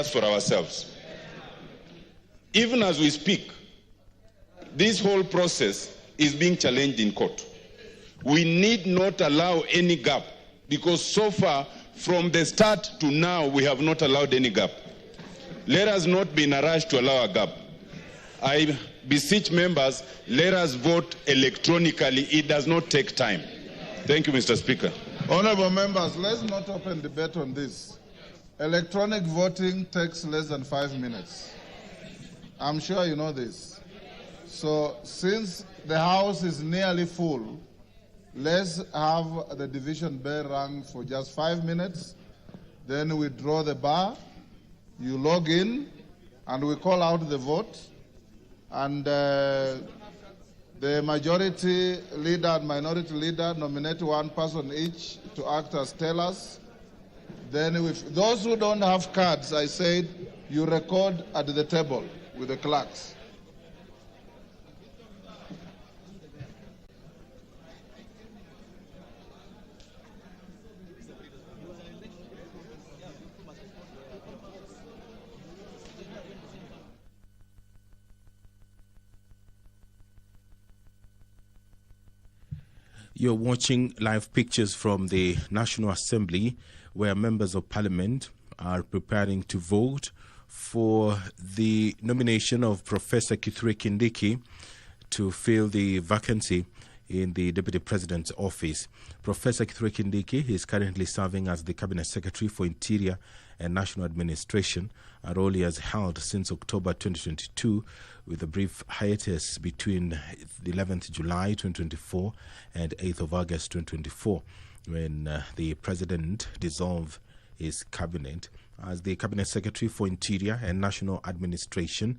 lawyers for ourselves. Even as we speak, this whole process is being challenged in court. We need not allow any gap, because so far, from the start to now, we have not allowed any gap. Let us not be in a rush to allow a gap. I beseech members, let us vote electronically. It does not take time. Thank you, Mr. Speaker. Honorable members, let's not open debate on this. Electronic voting takes less than 5 minutes. I'm sure you know this. So since the House is nearly full, let's have the division bell rung for just 5 minutes. Then we draw the bar, you log in, and we call out the vote. And the majority leader and minority leader nominate one person each to act as tellers. Then if those who don't have cards, I said, you record at the table with the clerks. You're watching live pictures from the National Assembly, where members of parliament are preparing to vote for the nomination of Professor Kithure Kindiki to fill the vacancy in the Deputy President's office. Professor Kithure Kindiki is currently serving as the Cabinet Secretary for Interior and National Administration, a role he has held since October 2022, with a brief hiatus between the 11th July 2024 and 8th of August 2024, when the President dissolved his cabinet. As the Cabinet Secretary for Interior and National Administration,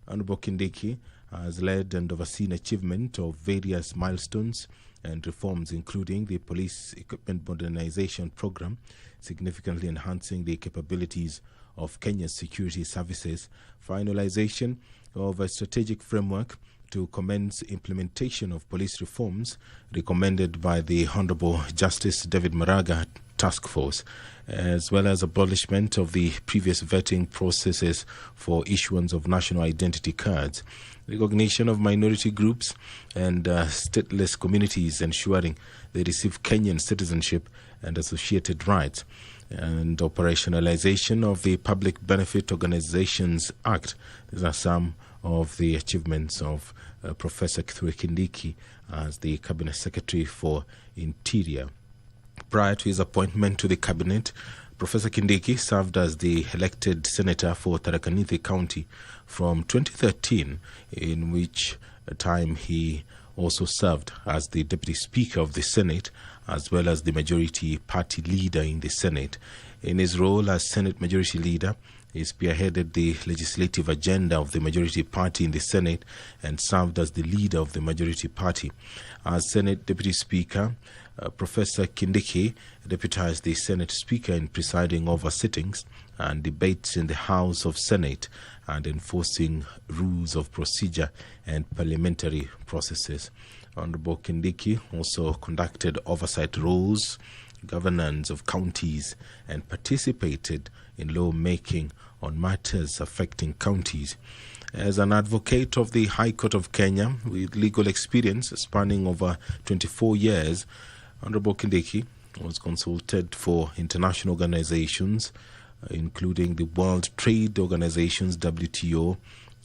Honorable Kindiki has led and overseen achievement of various milestones and reforms, including the Police Equipment Modernization Program, significantly enhancing the capabilities of Kenya's security services, finalization of a strategic framework to commence implementation of police reforms recommended by the Honorable Justice David Maraga Task Force, as well as abolishment of the previous vetting processes for issuance of national identity cards, recognition of minority groups and stateless communities, ensuring they receive Kenyan citizenship and associated rights, and operationalization of the Public Benefit Organizations Act. These are some of the achievements of Professor Kithure Kindiki as the Cabinet Secretary for Interior. Prior to his appointment to the Cabinet, Professor Kindiki served as the elected senator for Tharaka Nithi County from 2013, in which time he also served as the Deputy Speaker of the Senate, as well as the Majority Party Leader in the Senate. In his role as Senate Majority Leader, he spearheaded the legislative agenda of the Majority Party in the Senate and served as the leader of the Majority Party. As Senate Deputy Speaker, Professor Kindiki deputized the Senate Speaker in presiding over sittings and debates in the House of Senate and enforcing rules of procedure and parliamentary processes. Honorable Kindiki also conducted oversight roles, governance of counties, and participated in law-making on matters affecting counties. As an advocate of the High Court of Kenya with legal experience spanning over 24 years, Honorable Kindiki was consulted for international organizations, including the World Trade Organizations, WTO,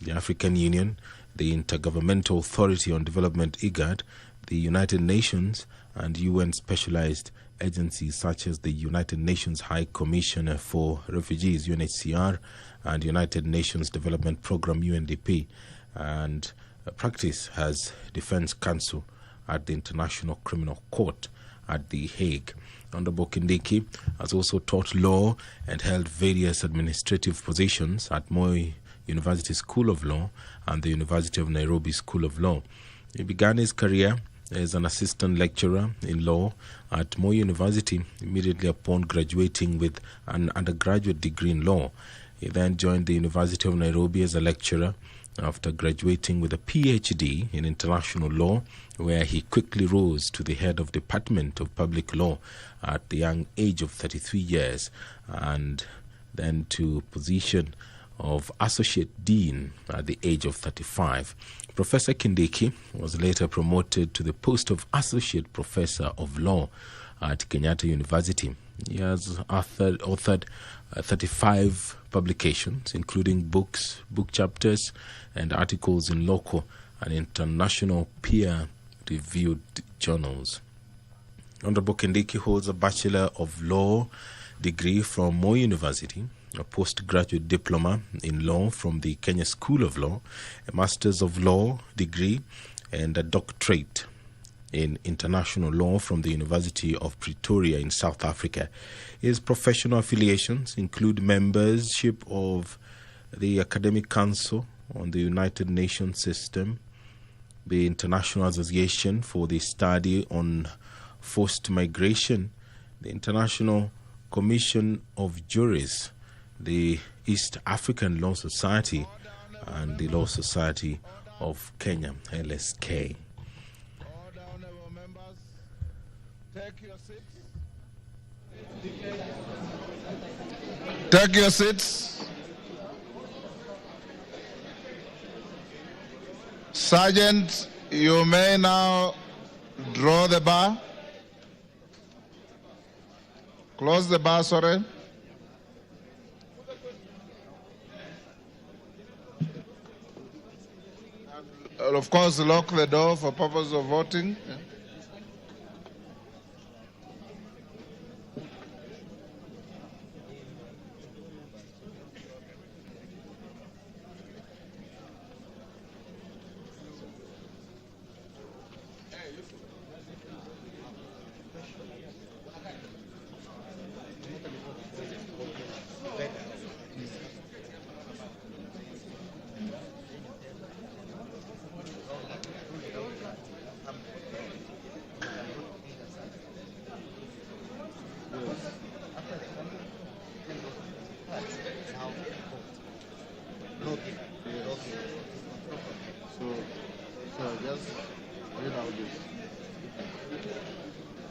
the African Union, the Intergovernmental Authority on Development, IGAD, the United Nations, and UN specialized agencies such as the United Nations High Commissioner for Refugees, UNHCR, and United Nations Development Program, UNDP, and practice as Defense Counsel at the International Criminal Court at The Hague. Honorable Kindiki has also taught law and held various administrative positions at Moi University School of Law and the University of Nairobi School of Law. He began his career as an assistant lecturer in law at Moi University immediately upon graduating with an undergraduate degree in law. He then joined the University of Nairobi as a lecturer after graduating with a PhD in international law, where he quickly rose to the head of Department of Public Law at the young age of 33 years, and then to position of Associate Dean at the age of 35. Professor Kindiki was later promoted to the post of Associate Professor of Law at Kenyatta University. He has authored 35 publications, including books, book chapters, and articles in local and international peer-reviewed journals. Honorable Kindiki holds a Bachelor of Law degree from Moi University, a postgraduate diploma in law from the Kenya School of Law, a Master's of Law degree, and a doctorate in international law from the University of Pretoria in South Africa. His professional affiliations include membership of the Academic Council on the United Nations System, the International Association for the Study on Forced Migration, the International Commission of Juries, the East African Law Society, and the Law Society of Kenya, LSK. Order, honorable members. Take your seats. Take your seats. Sergeant, you may now draw the bar. Close the bar, sorry. And of course, lock the door for purpose of voting.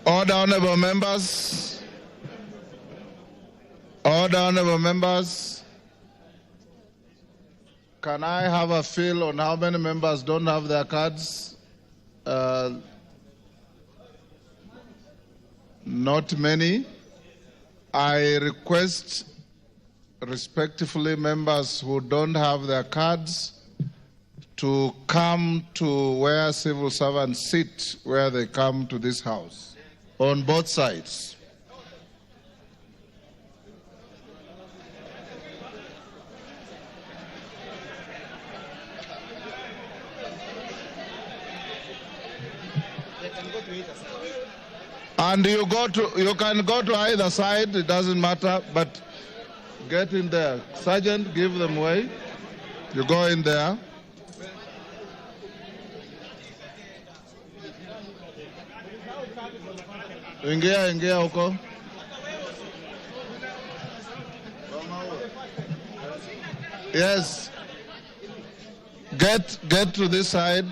Order, honorable members. Order, honorable members. Can I have a feel on how many members don't have their cards? Not many. I request respectfully members who don't have their cards to come to where civil servants sit, where they come to this house, on both sides. And you can go to either side, it doesn't matter, but get in there. Sergeant, give them way. You go in there. Ingia huko. Yes. Get to this side,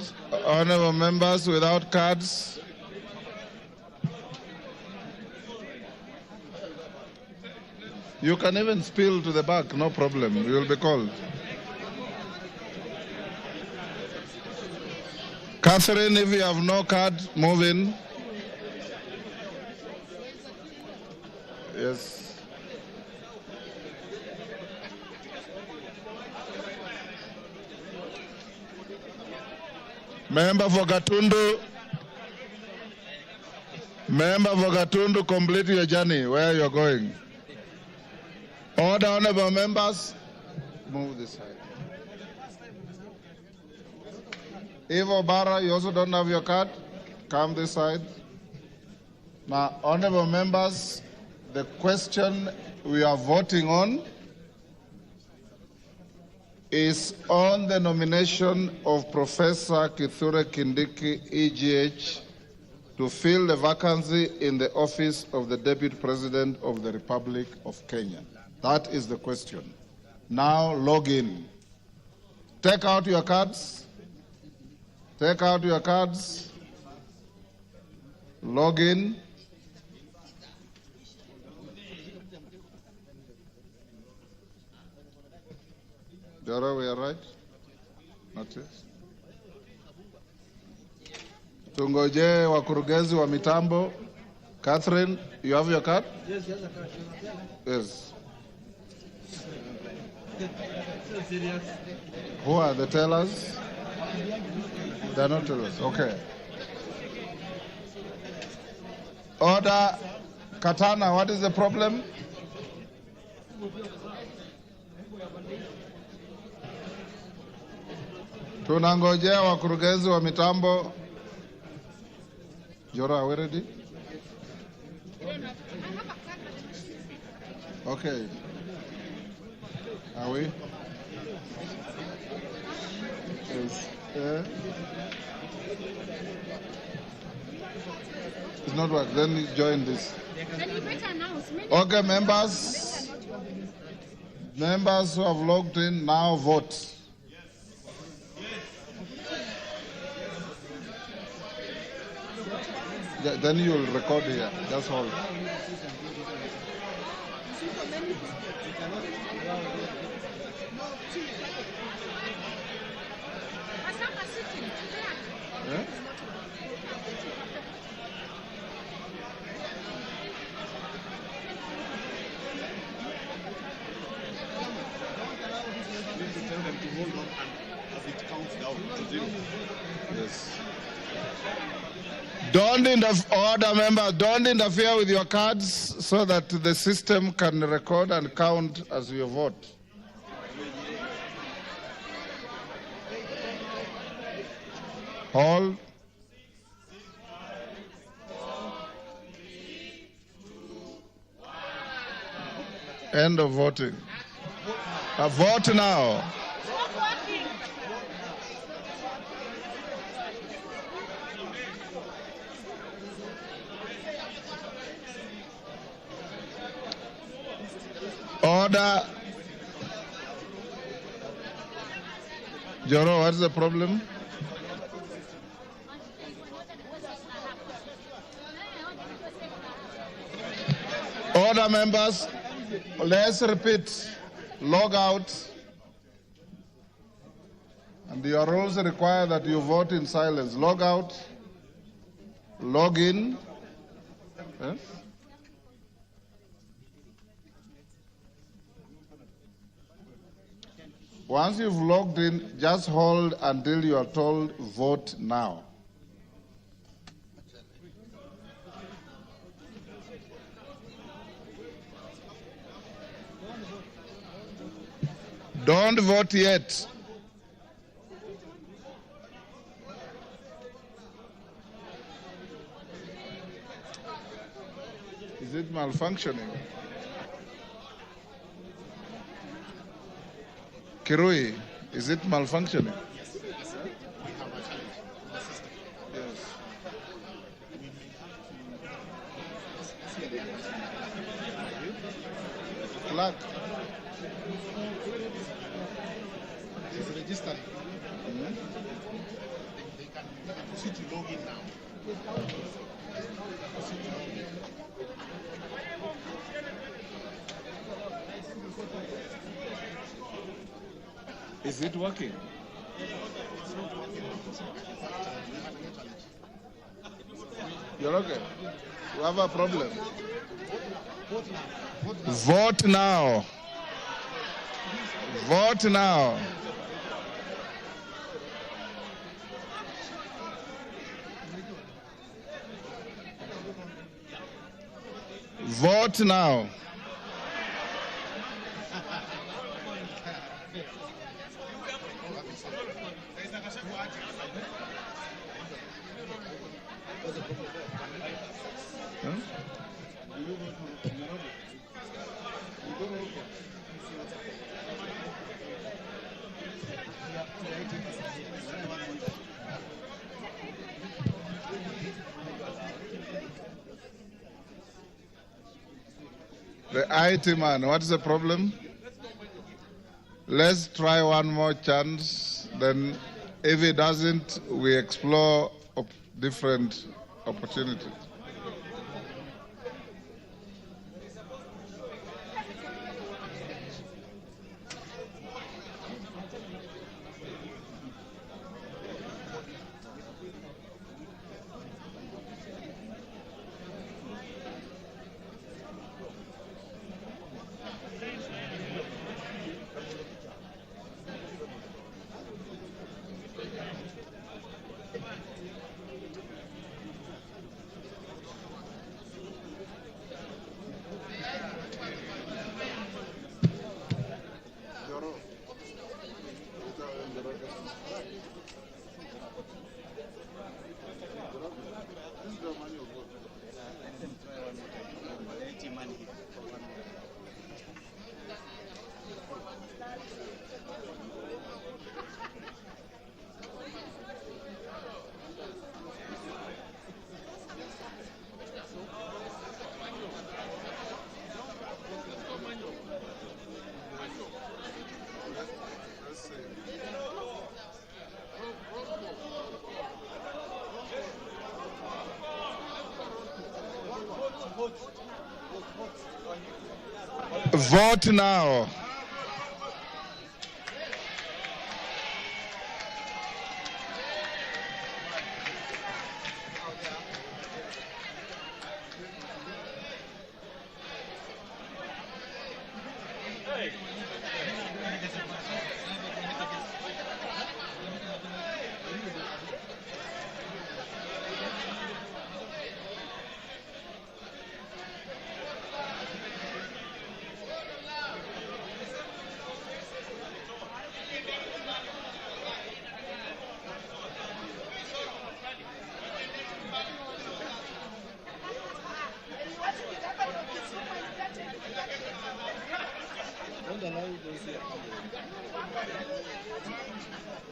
honorable members without cards. You can even spill to the back, no problem. You will be called. Catherine, if you have no card, move in. Yes. Member for Gatundu. Member for Gatundu, complete your journey where you're going. Order, honorable members. Move this side. Evo Barra, you also don't have your card. Come this side. Now, honorable members, the question we are voting on is on the nomination of Professor Kithure Kindiki, EGH, to fill the vacancy in the office of the Deputy President of the Republic of Kenya. That is the question. Now log in. Take out your cards. Take out your cards. Log in. Dora, we are right? Not yet. Tungoje wakurugenzi wa mitambo. Catherine, you have your card? Yes, yes, I can. Yes. So serious. Who are the tellers? They're not tellers. Okay. Order. Katana, what is the problem? Tunangojea wakurugenzi wa mitambo. Jora, are we ready? Okay. Are we? Yes. It's not work. Then you join this. Okay, members. Members who have logged in now vote. Then you will record here. That's all. Yeah? Tell them to hold on and as it counts down to 0. Yes. Order members, don't interfere with your cards so that the system can record and count as you vote. Hold. End of voting. Vote now. Order. Joro, what's the problem? Order, members. Let's repeat. Log out. And your rules require that you vote in silence. Log out. Log in. Yes? Once you've logged in, just hold until you are told vote now. Don't vote yet. Is it malfunctioning? Kirui, is it malfunctioning? Yes. We have a challenge in the system. Yes. Flag. It's registered. They can proceed to log in now. Proceed to log in. Is it working? You're okay. You have a problem. Vote now. Vote now. Vote now. The IT man, what is the problem? Let's try one more chance. Then, if it doesn't, we explore different opportunities. Vote now.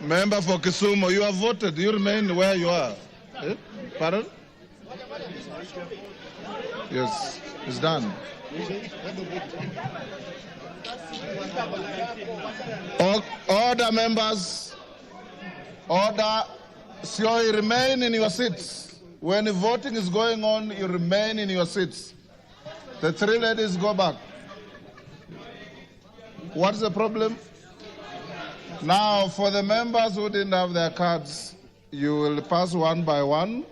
Member for Kisumu, you have voted. You remain where you are. Eh? Pardon? Yes, it's done. Order, members. Order. So you remain in your seats. When the voting is going on, you remain in your seats. The three ladies go back. What's the problem? Now, for the members who didn't have their cards, you will pass one by one,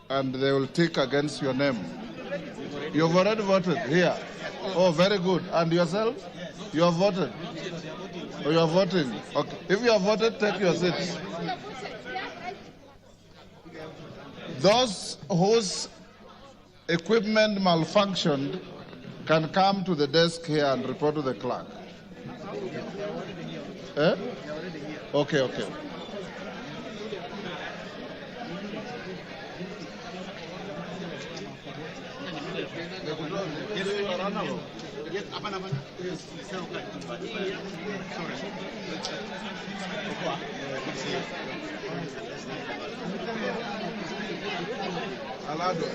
and they will tick against your name. You've already voted here. Oh, very good. And yourself? You have voted? Oh, you are voting. Okay. If you have voted, take your seats. Those whose equipment malfunctioned can come to the desk here and report to the clerk. Eh? Okay, okay. Alado.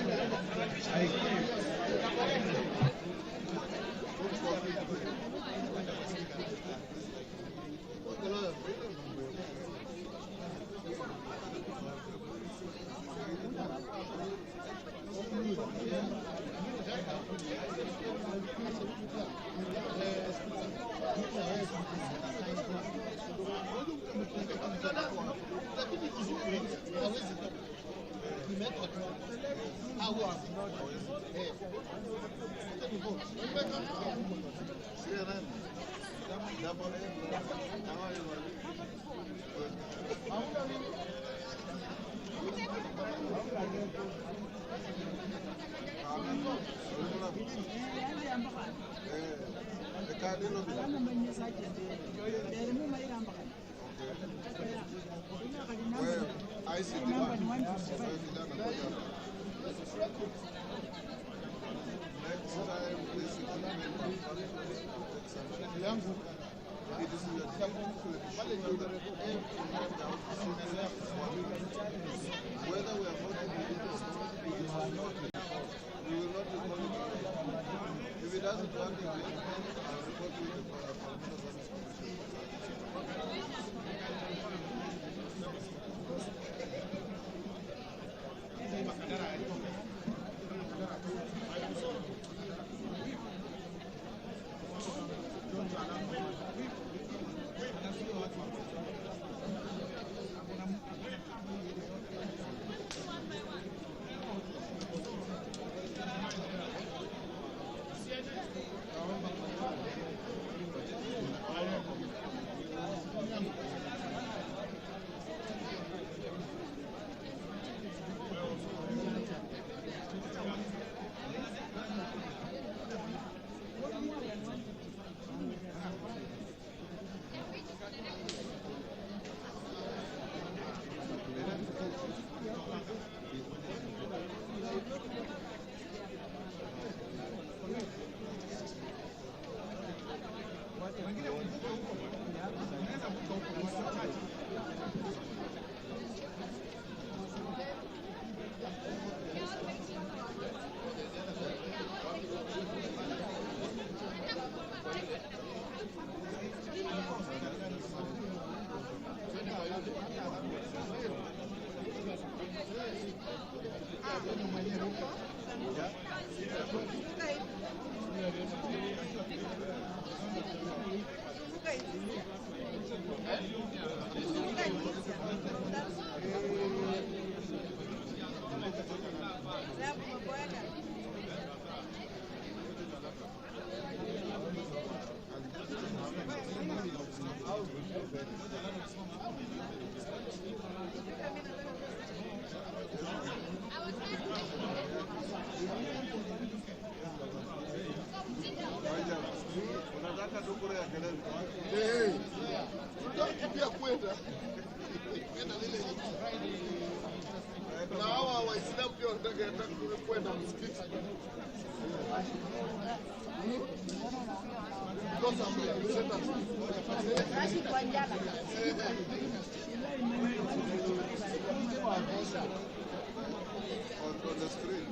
On the screen,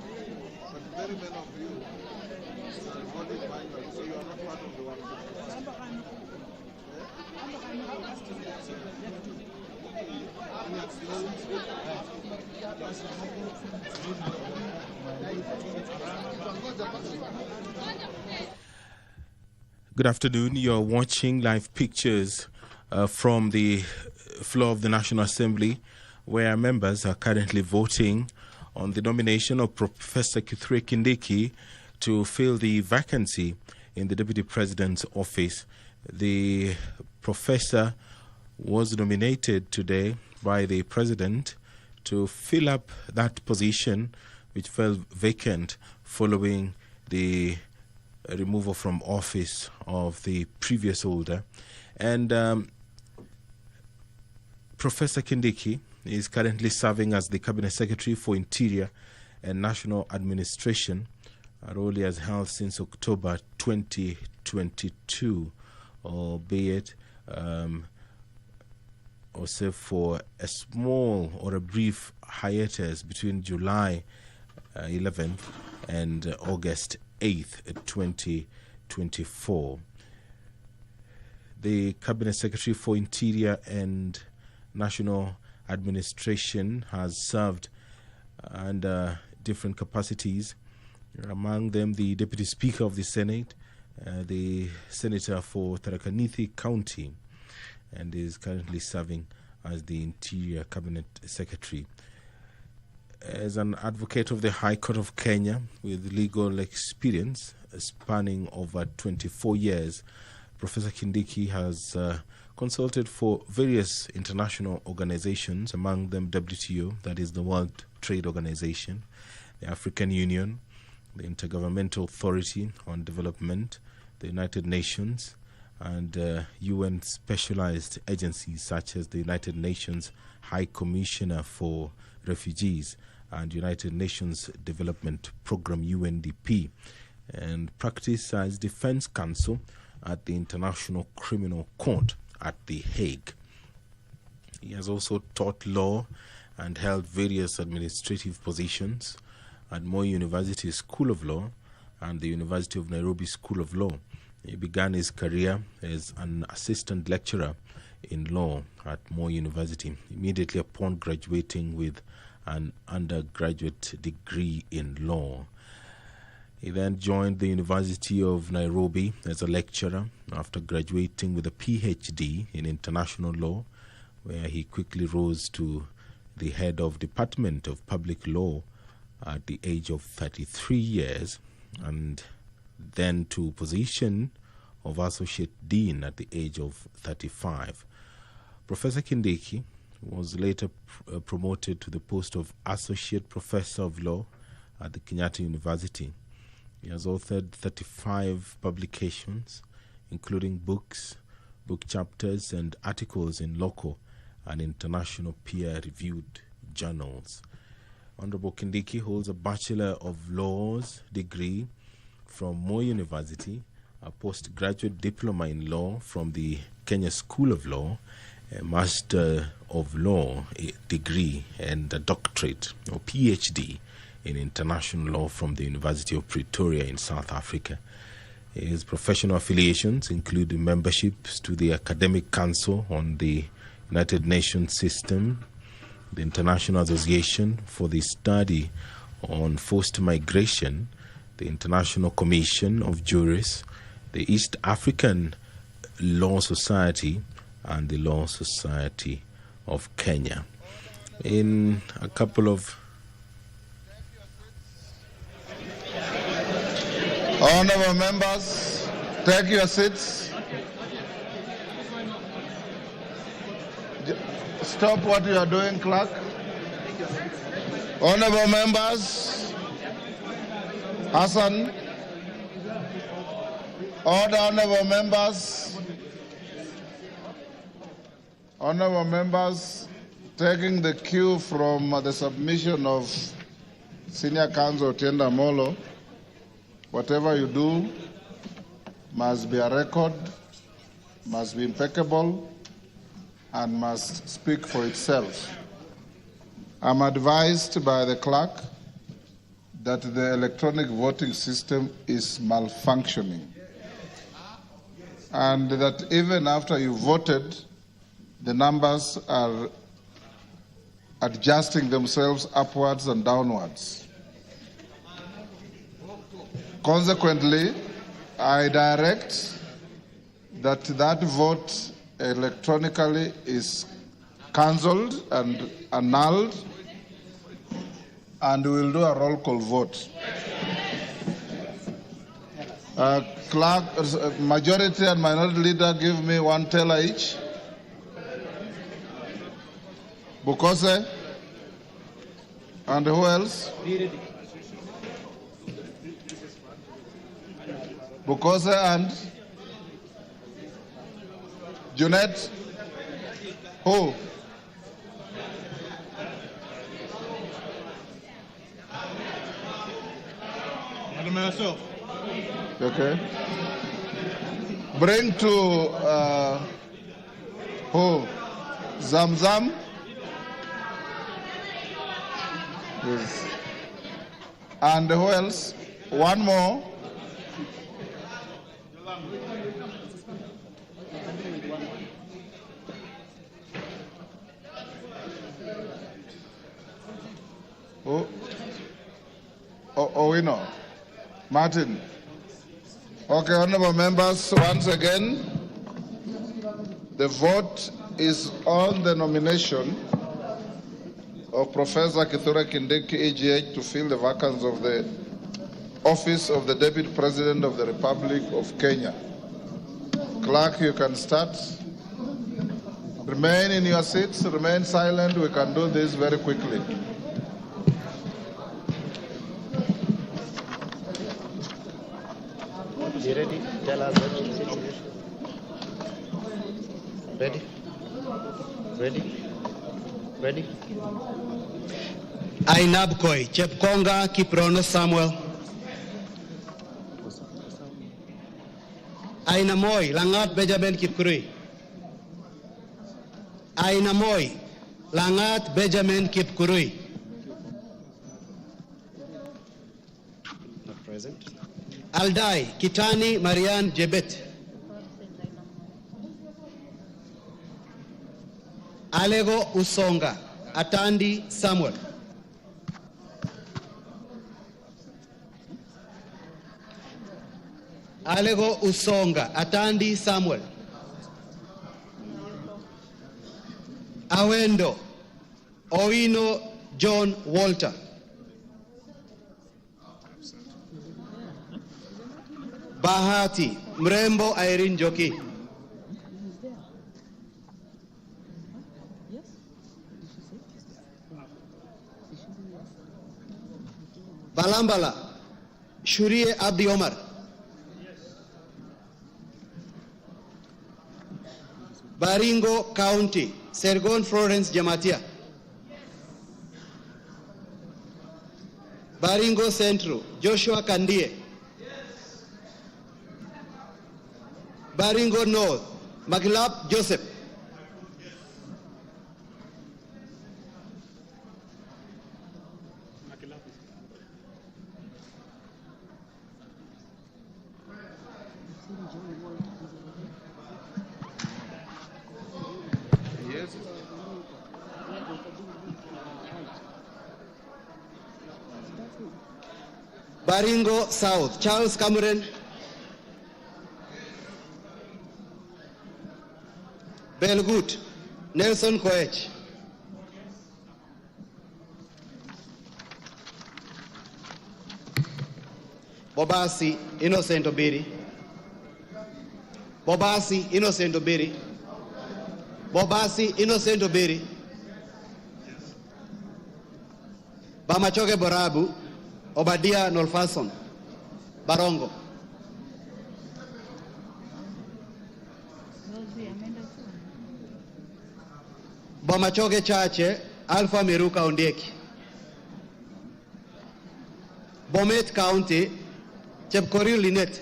but very many of you are voting manually, so you are not part of the one. Good afternoon. You're watching live pictures from the floor of the National Assembly, where members are currently voting on the nomination of Professor Kithure Kindiki to fill the vacancy in the Deputy President's office. The professor was nominated today by the President to fill up that position, which fell vacant following the removal from office of the previous holder. And Professor Kindiki is currently serving as the Cabinet Secretary for Interior and National Administration, a role he has held since October 2022, albeit also for a small or a brief hiatus between July 11th and August 8th, 2024. The Cabinet Secretary for Interior and National Administration has served under different capacities, among them the Deputy Speaker of the Senate, the Senator for Tharaka Nithi County, and is currently serving as the Interior Cabinet Secretary. As an advocate of the High Court of Kenya with legal experience spanning over 24 years, Professor Kindiki has consulted for various international organizations, among them WTO, that is the World Trade Organization, the African Union, the Intergovernmental Authority on Development, the United Nations, and UN specialized agencies such as the United Nations High Commissioner for Refugees and United Nations Development Program UNDP, and practice as defense counsel at the International Criminal Court at The Hague. He has also taught law and held various administrative positions at Moi University School of Law and the University of Nairobi School of Law. He began his career as an assistant lecturer in law at Moi University, immediately upon graduating with an undergraduate degree in law. He then joined the University of Nairobi as a lecturer after graduating with a PhD in international law, where he quickly rose to the head of Department of Public Law at the age of 33 years, and then to position of Associate Dean at the age of 35. Professor Kindiki was later promoted to the post of Associate Professor of Law at the Kenyatta University. He has authored 35 publications, including books, book chapters, and articles in local and international peer-reviewed journals. Honorable Kindiki holds a Bachelor of Laws degree from Moi University, a postgraduate diploma in law from the Kenya School of Law, a Master of Law degree, and a doctorate or PhD in international law from the University of Pretoria in South Africa. His professional affiliations include memberships to the Academic Council on the United Nations System, the International Association for the Study on Forced Migration, the International Commission of Jurists, the East African Law Society, and the Law Society of Kenya. In a couple of Honorable members, take your seats. Stop what you are doing, clerk. Honorable members, Hassan. Order, honorable members. Honorable members, taking the cue from the submission of Senior Counsel Otienda Molo, whatever you do must be a record, must be impeccable, and must speak for itself. I'm advised by the clerk that the electronic voting system is malfunctioning, and that even after you voted, the numbers are adjusting themselves upwards and downwards. Consequently, I direct that vote electronically is cancelled and annulled, and we'll do a roll call vote. Clerk, majority and minority leader, give me one teller each. Bukose, and who else? Bukose and Junet. Who? Madam myself. Okay. Bring to who? Zamzam. Yes. And who else? One more. Who? We know. Martin. Okay, honorable members, once again, the vote is on the nomination of Professor Kithure Kindiki, EGH, to fill the vacancy of the office of the Deputy President of the Republic of Kenya. Clerk, you can start. Remain in your seats, remain silent. We can do this very quickly. You ready? Tell us what you say. Ready? Ready? Ready? Ainabkoi, Chepkonga Kiprono Samuel. Ainamoi, Langat Benjamin Kipkurui. Ainamoi, Langat Benjamin Kipkurui. Not present. Aldai, Kitani Marian Jebet. Alego Usonga, Atandi Samuel. Alego Usonga, Atandi Samuel. Awendo, Oino John Walter. Bahati, Mrembo Irene Joki. Balambala, Shurie Abdi Omar. Baringo County, Sergon Florence Jamatia. Baringo Central, Joshua Kandie. Baringo North, Maglap Joseph. Yes. Baringo South, Charles Cameron. Belgut, Nelson Koech. Bobasi, Innocent Obiri. Bobasi, Innocent Obiri. Bobasi, Innocent Obiri. Bamachoke Borabu, Obadia Nolfason. Barongo. Bomachoge Chache, Alpha Miruka Ondieki. Bomet County, Chepkorir Linet.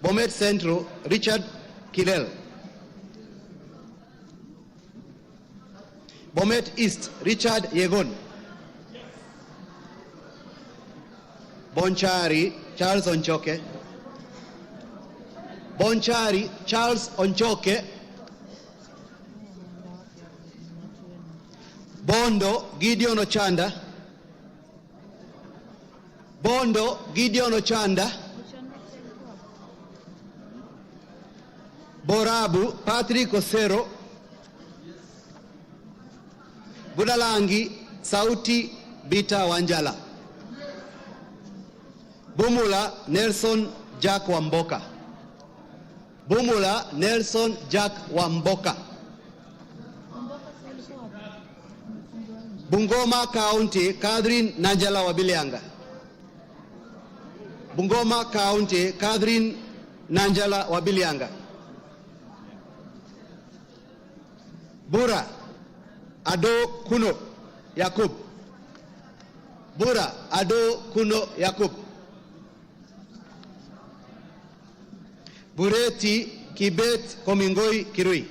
Bomet Central, Richard Kilel. Bomet East, Richard Yegon. Bonchari, Charles Onchoke. Bonchari, Charles Onchoke. Bondo, Gideon Ochanda. Bondo, Gideon Ochanda. Borabu, Patrick Osero. Budalangi, Sauti Bita Wanjala. Bumula, Nelson Jack Wamboka. Bumula, Nelson Jack Wamboka. Bungoma County, Catherine Nanjala Wabilianga. Bungoma County, Catherine Nanjala Wabilianga. Bura, Ado Kuno Yakub. Bura, Ado Kuno Yakub. Bureti Kibet Komingoi Kirui.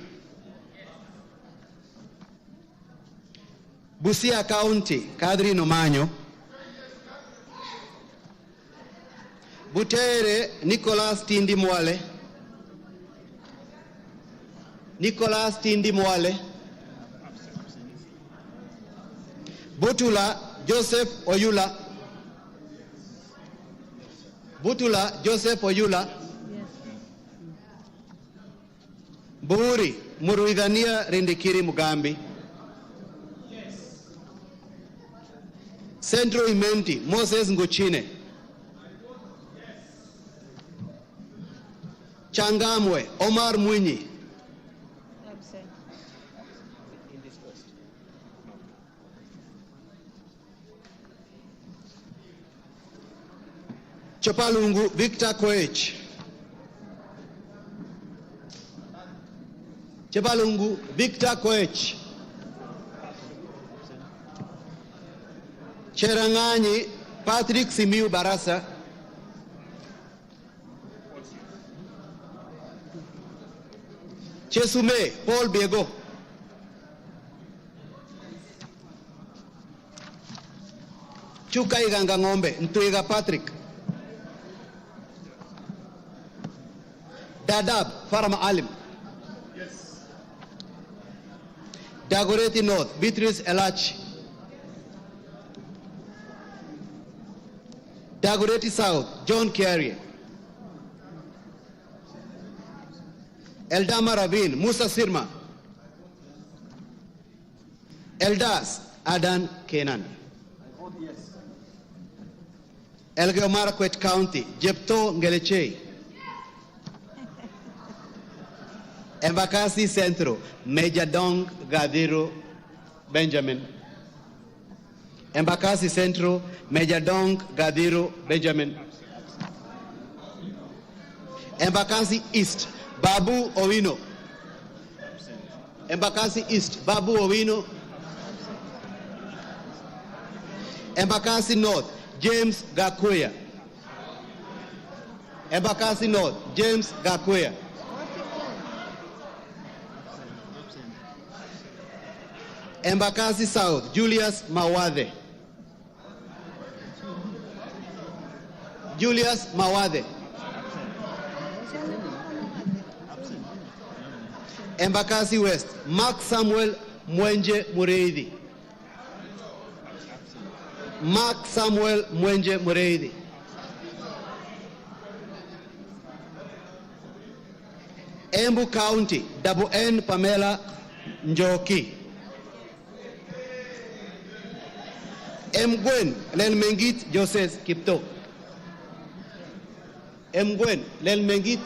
Busia County, Kadri Nomanyo. Butere Nicholas Tindi Mwale. Nicholas Tindi Mwale. Butula Joseph Oyula. Butula Joseph Oyula. Buri Muruidhania Rindikiri Mugambi. Central Imenti Moses Nguchine. Changamwe Omar Mwinyi. Chopalungu Victor Koech. Chopalungu Victor Koech. Cherangani Patrick Simiu Barasa. Chesume Paul Biego. Chuka Iganga Ngombe Ntuiga Patrick. Dadab Farama Alim. Dagoretti North Beatrice Elachi. Dagoretti South John Carrier. Eldama Ravine Musa Sirma. Eldas Adan Kenan. Elgeyo Marakwet County Jepto Ngelechei. Embakasi Central Major Dong Gadiro Benjamin. Embakasi Central Major Dong Gadiro Benjamin. Embakasi East Babu Owino. Embakasi East Babu Owino. Embakasi North James Gakuya. Embakasi North James Gakuya. Embakasi South Julius Mawade. Julius Mawade. Embakasi West Mark Samuel Mwenje Mureithi. Mark Samuel Mwenje Mureithi. Embu County Double N Pamela Njoki. Mgwen Lelmengit Joseph Kipto. Mgwen Lelmengit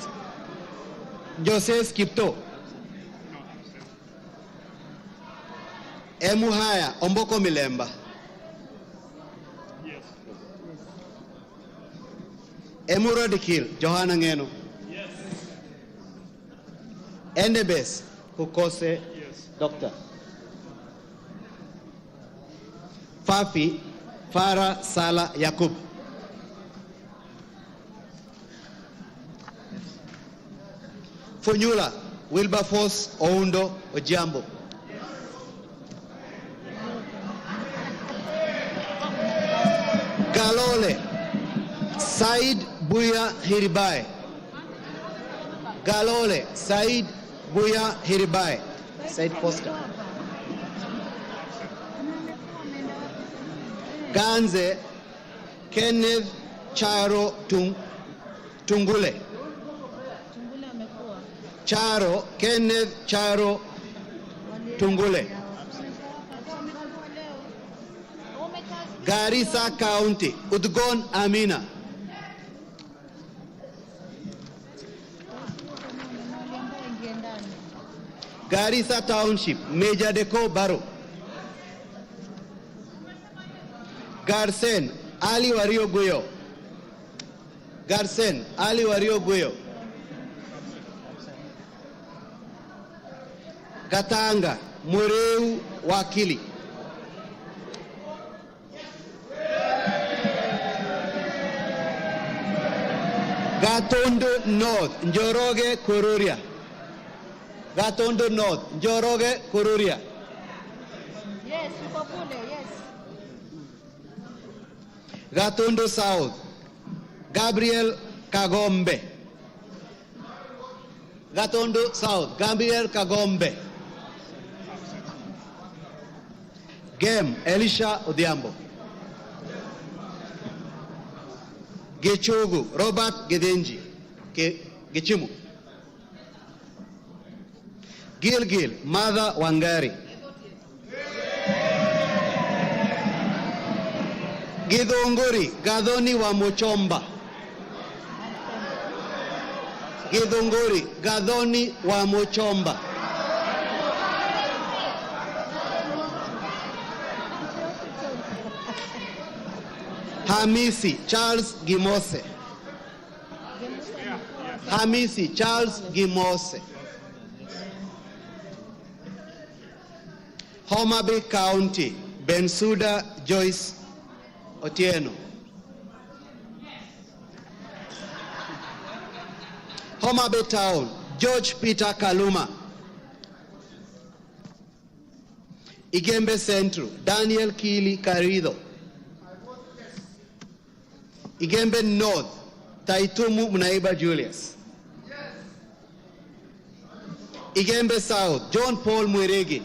Joseph Kipto. Emuhaya Omboko Milemba. Emurodikil Johanna Ngeno. Endebess Kukose, Doctor. Fafi Farah Sala Yakub. Funyula Wilberforce Oundo Ojambo. Galole Said Buya Hiribai. Galole Said Buya Hiribai. Said Foster. Ganze Kenneth Charo Tungule. Charo Kenneth Charo Tungule. Garissa County Udgon Amina. Garissa Township Major Deko Baro. Garsen Ali Wario Guyo. Garsen Ali Wario Guyo. Katanga Mureu Wakili. Gatondo North Njoroge Kururia. Gatondo North Njoroge Kururia. Yes, Upapule, yes. Gatondo South Gabriel Kagombe. Gatondo South Gabriel Kagombe. Gem Elisha Odhiambo. Gechogu Robert Gedenji Gechimu. Gilgil Mother Wangari. Githunguri Gadhoni wa Muchomba. Githunguri Gadhoni wa Muchomba. Hamisi Charles Gimose. Hamisi Charles Gimose. Homa Bay County Bensuda Joyce Otieno. Homa Bay Town George Peter Kaluma. Igembe Central Daniel Kili Karido. Igembe North Taitumu Mnaiba Julius. Igembe South John Paul Mwirigi.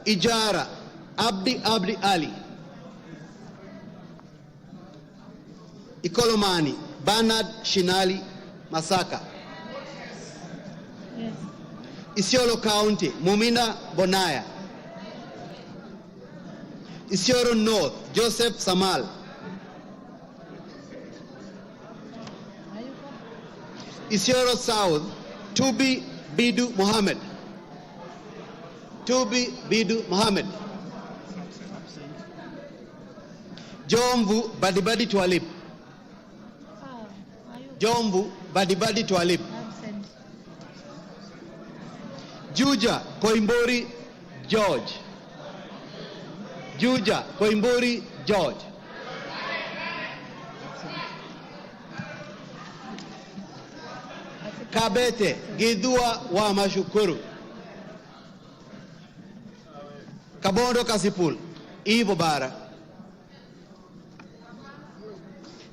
Ijara Abdi Ali. Ikolomani Bernard Shinali Masaka. Yes. Isiolo County Mumina Bonaya. Isiolo North Joseph Samal. Isiolo South Tubi Bidu Mohammed. Tubi Bidu Mohammed. Jomvu Badibadi Twalib. Jomvu Badibadi Twalib. Absent. Juja Koimbori George. Juja Koimbori George. Kabete Gidua wa Mashukuru. Kabondo Kasipul Ivo Bara.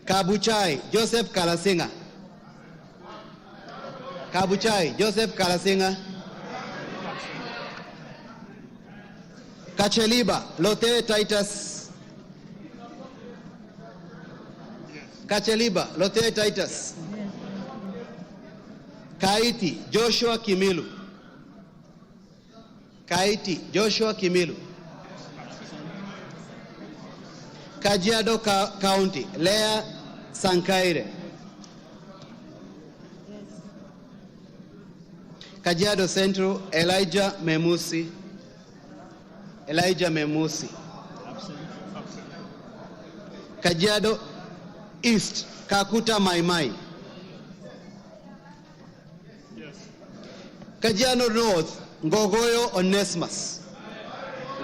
Kabuchai Joseph Kalasinga. Kabuchai Joseph Kalasinga. Kacheliba Lote Titus. Kacheliba Lote Titus. Kaiti Joshua Kimilu. Kaiti Joshua Kimilu. Kajiado County Lea Sankaire. Kajiado Central Elijah Memusi. Elijah Memusi. Kajiado East Kakuta Maimai. Kajiado North, Ngogoyo Onesimus.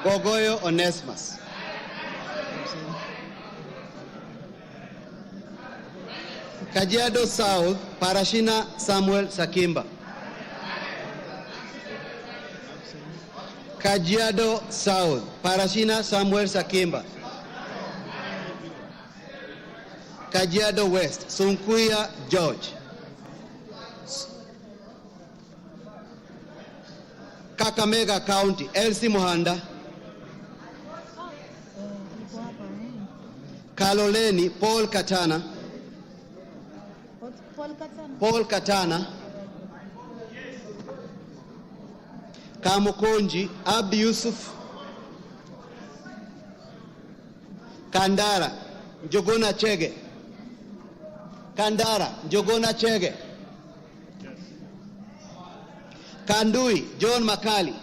Ngogoyo Onesimus. Kajiado South, Parashina Samuel Sakimba. Kajiado South, Parashina Samuel Sakimba. Kajiado West, Sunkuya George. Kakamega County, Elsie Muhanda. Kaloleni, Paul Katana. Paul Katana. Kamukonji, Abdi Yusuf. Kandara, Njogona Chege. Kandara, Njogona Chege. Kandui, John Makali.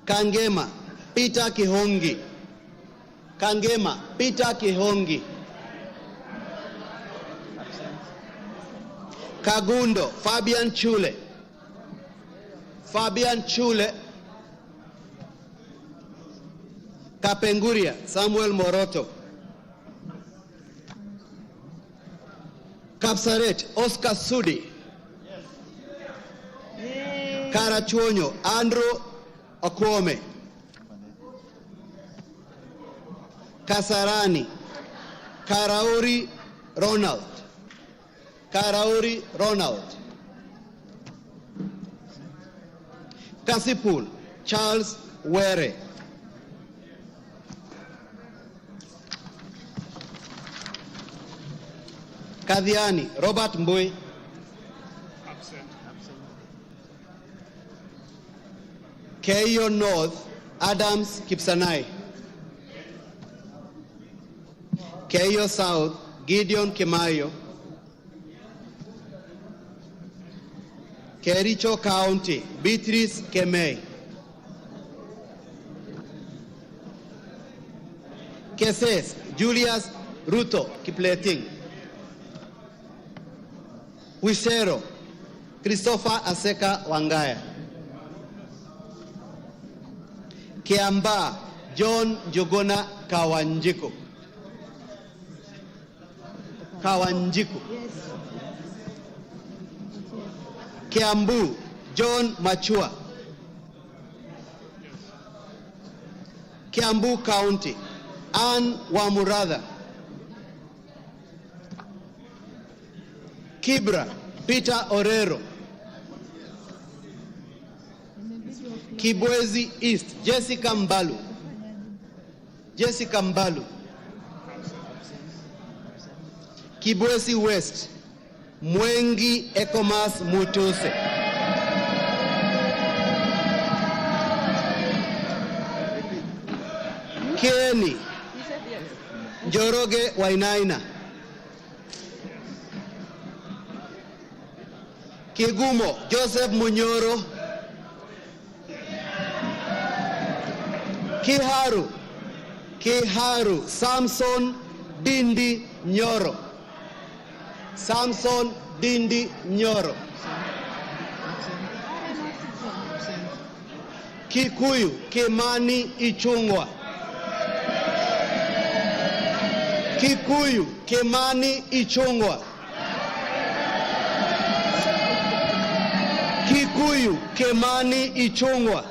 Kangema, Peter Kihongi. Kangema, Peter Kihongi. Kagundo, Fabian Chule. Fabian Chule. Kapenguria, Samuel Moroto. Kapsaret, Oscar Sudi. Karachuonyo, Andrew Okwome. Kasarani, Karauri Ronald. Karauri Ronald. Kasipul, Charles Were. Kadhiani, Robert Mbui. Keio North, Adams Kipsanai. Keio South, Gideon Kimayo. Kericho County, Beatrice Kemei. Keses, Julius Ruto Kipleting. Wisero, Christopher Aseka Wangaya. Kiamba, John Jogona Kawanjiku. Kawanjiku. Kiambu, John Machua. Kiambu County, Ann Wamuratha. Kibra, Peter Orero. Kibwezi East, Jessica Mbalu. Jessica Mbalu. Kibwezi West, Mwengi Ekomas Mutuse. Kieni, Njoroge Wainaina. Kigumo, Joseph Munyoro. Kiharu, Samson Dindi Nyoro. Samson Dindi Nyoro. Kikuyu, Kimani Ichungwa. Kikuyu, Kimani Ichungwa. Kikuyu, Kimani Ichungwa.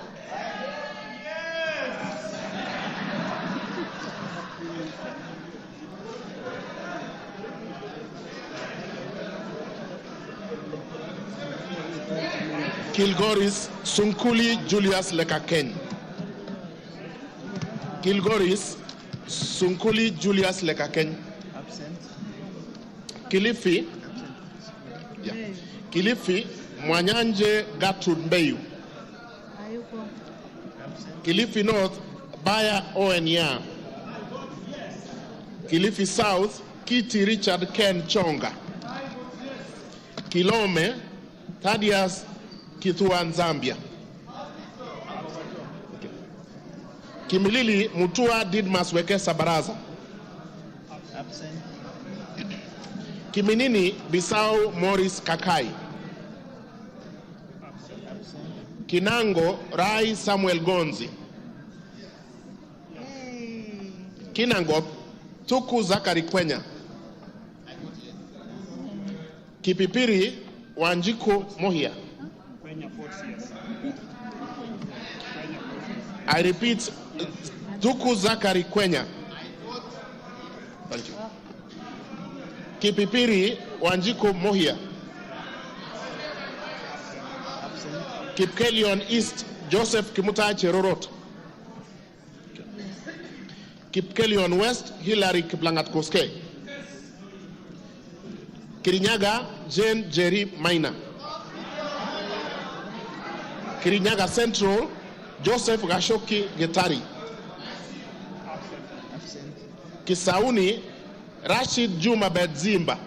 Kilgoris, Sunkuli Julius Lekaken. Kilgoris, Sunkuli Julius Lekaken. Absent. Kilifi. Yeah. Kilifi, Mwanyanje Gertrude Mbeyu. Kilifi North, Baya Owenya. Kilifi South, Kiti Richard Ken Chonga. Kilome, Thaddeus Kithure Zambia. Kimilili, Mutua Didmas Wekesa Baraza. Absent. Kiminini Bisau Morris Kakai. Kinango Rai Samuel Gonzi. Kinangop Tuku Zakari Kwenya. Kipipiri Wanjiku Mohia. I repeat, Tuku Zakari Kwenya. Thank you. Kipipiri Wanjiku Mohia. Kipkelion East Joseph Kimutai Cherorot. Kipkelion West Hilary Kiplangat Koske. Kirinyaga Jane Jerry Maina. Kirinyaga Central Joseph Gashoki Getari. Kisauni Rashid Juma Bedzimba.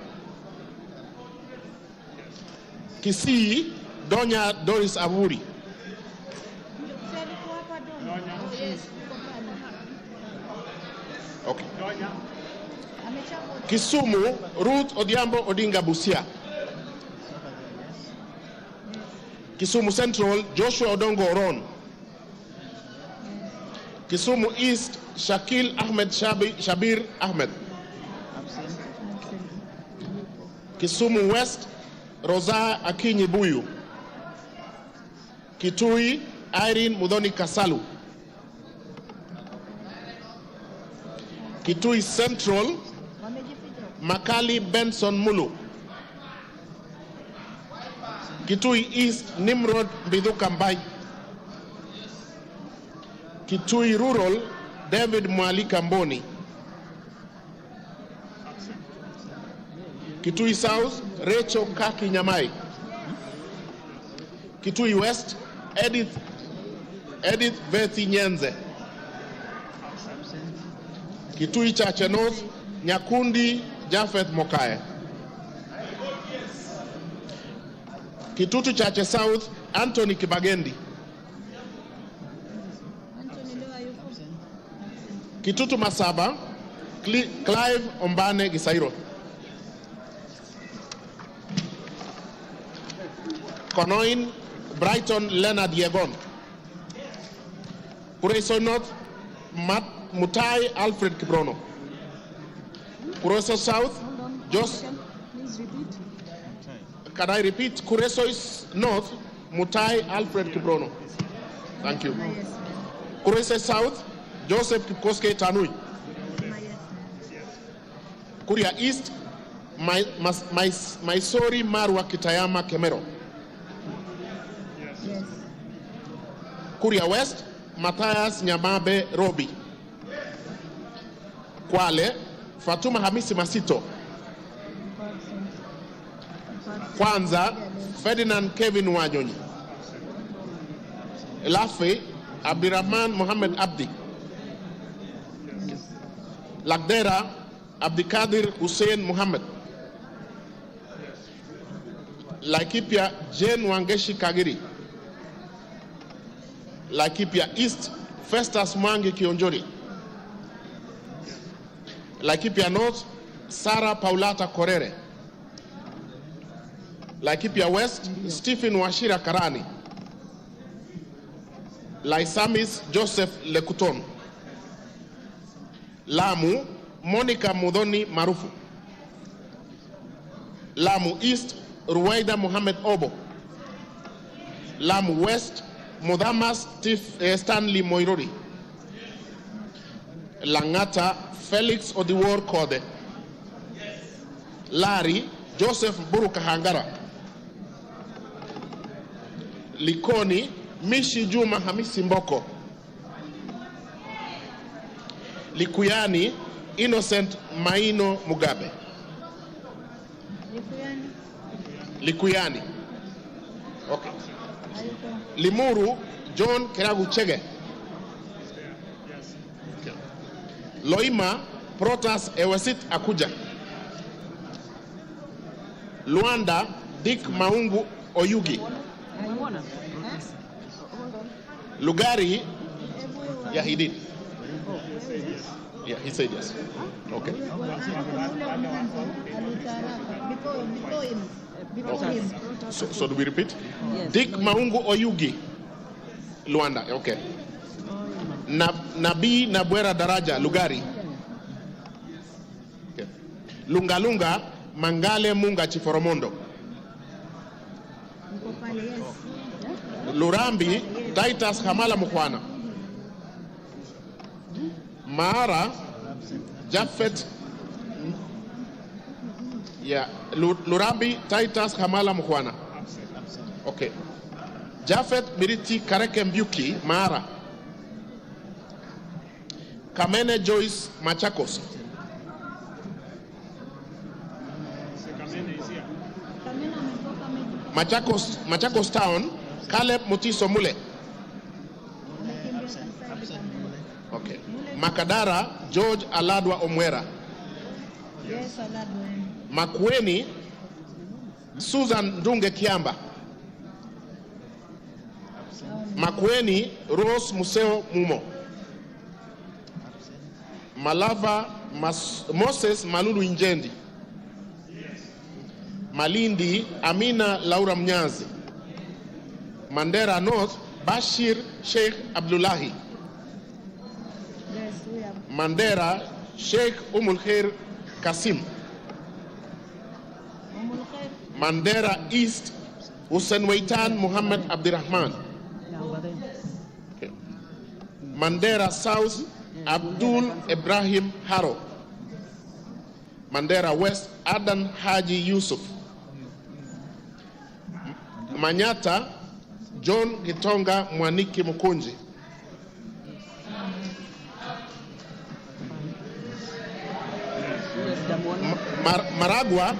Kisii Donya Doris Aburi. Okay. Kisumu Ruth Odiambo Odinga Busia. Kisumu Central Joshua Odongo Oron. Kisumu East Shakil Ahmed Shabir Ahmed. Kisumu West Rosa Akinyi Buyu. Kitui Irene Mudhoni Kasalu. Kitui Central Makali Benson Mulu. Kitui East Nimrod Biduka Mbai. Kitui Rural David Mwalika Mboni. Kitui South Rachel Kaki Nyamai. Kitui West Edith Vethi Nyenze. Kitui Chache North Nyakundi Jafeth Mokae. Kitutu Chache South Anthony Kibagendi. Kitutu Masaba Clive Ombane Gisairo. Konoin Brighton Leonard Yegon. Kureso North Mutai Alfred Kiprono. Kureso South Please repeat. Can I repeat? Kureso is North Mutai Alfred Kiprono. Thank you. Kureso South Joseph Kipkoske Tanui. Kuria East Maisori Marwa Kitayama Kemero. Yes. Kuria West Matthias Nyamabe Robi. Kwale Fatuma Hamisi Masito. Kwanza Ferdinand Kevin Wanyonyi. Lafe Abdirahman Mohammed Abdi. Lagdera Abdikadir Hussein Muhammad. Laikipia Jane Wangeshi Kagiri. Laikipia East Festus Mwangi Kionjori. Laikipia North Sarah Paulata Korere. Laikipia West Stephen Washira Karani. Laisamis Joseph Lekuton. Lamu Monica Mudhoni Marufu. Lamu East Ruwaida Mohamed Obo. Lamu West Mudamas Stanley Moirori. Langata Felix Odiwor Kode. Lari Joseph Buruka Hangara. Likoni Mishi Juma Hamisi Mboko. Likuyani Innocent Maino Mugabe. Likuyani. Okay. Limuru John Keragu Chege. Okay. Loima Protas Ewesit Akuja. Luanda Dick Maungu Oyugi. Lugari Yahidin. Yeah, he said yes. Okay. Okay. So do we repeat? Yes. Dick Maungu Oyugi, Luanda. Okay. Nabii Nabwera Daraja, Lugari. Okay. Lungalunga Mangale Munga Chiforomondo. Lurambi Titus Hamala Mukwana. Mara Jafet. Yeah, Lurambi Titus Hamala Mukwana. Okay. Jafet Miriti Kareke Mbuki Mara. Kamene Joyce Machakos. Machakos Town, Caleb Mutiso Mule. Okay. Makadara, George Aladwa Omwera. Yes, Aladwa. Makueni, Susan Dunge Kiamba. Makueni, Rose Museo Mumo. Malava, Moses Malulu Injendi. Malindi, Amina Laura Mnyazi. Mandera North, Bashir Sheikh Abdullahi. Yes, we have. Mandera, Sheikh Umulkhair Kasim. Mandera East, Hussein Waitan Muhammad Abdirahman. Okay. Mandera South, Abdul Ibrahim Haro. Mandera West, Adan Haji Yusuf. Manyata, John Gitonga Mwaniki Mukunji. Maragwa,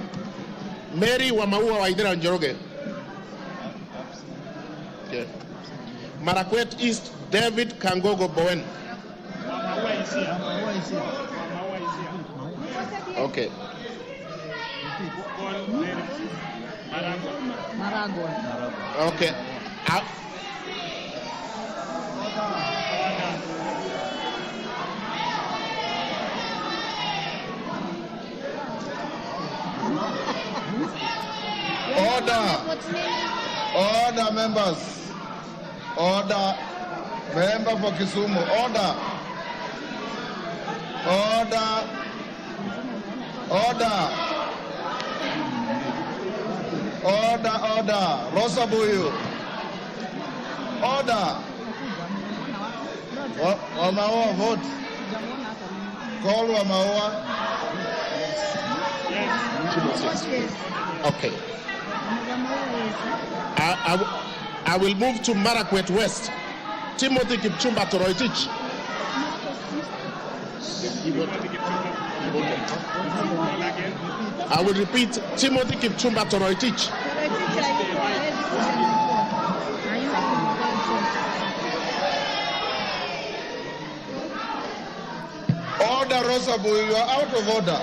Mary Wamaua Waidera Njoroge. Okay. Marakwet East, David Kangogo Bowen. Okay. Okay. Order, members. Order. Member for Kisumu. Order. Order. Rosa Buyu. Order. Wamaua, vote. Call Wamaua. Okay. I will move to Marakwet West. Timothy Kipchumba Toroitich. I will repeat, Timothy Kipchumba Toroitich. Order, Rosabu, you are out of order.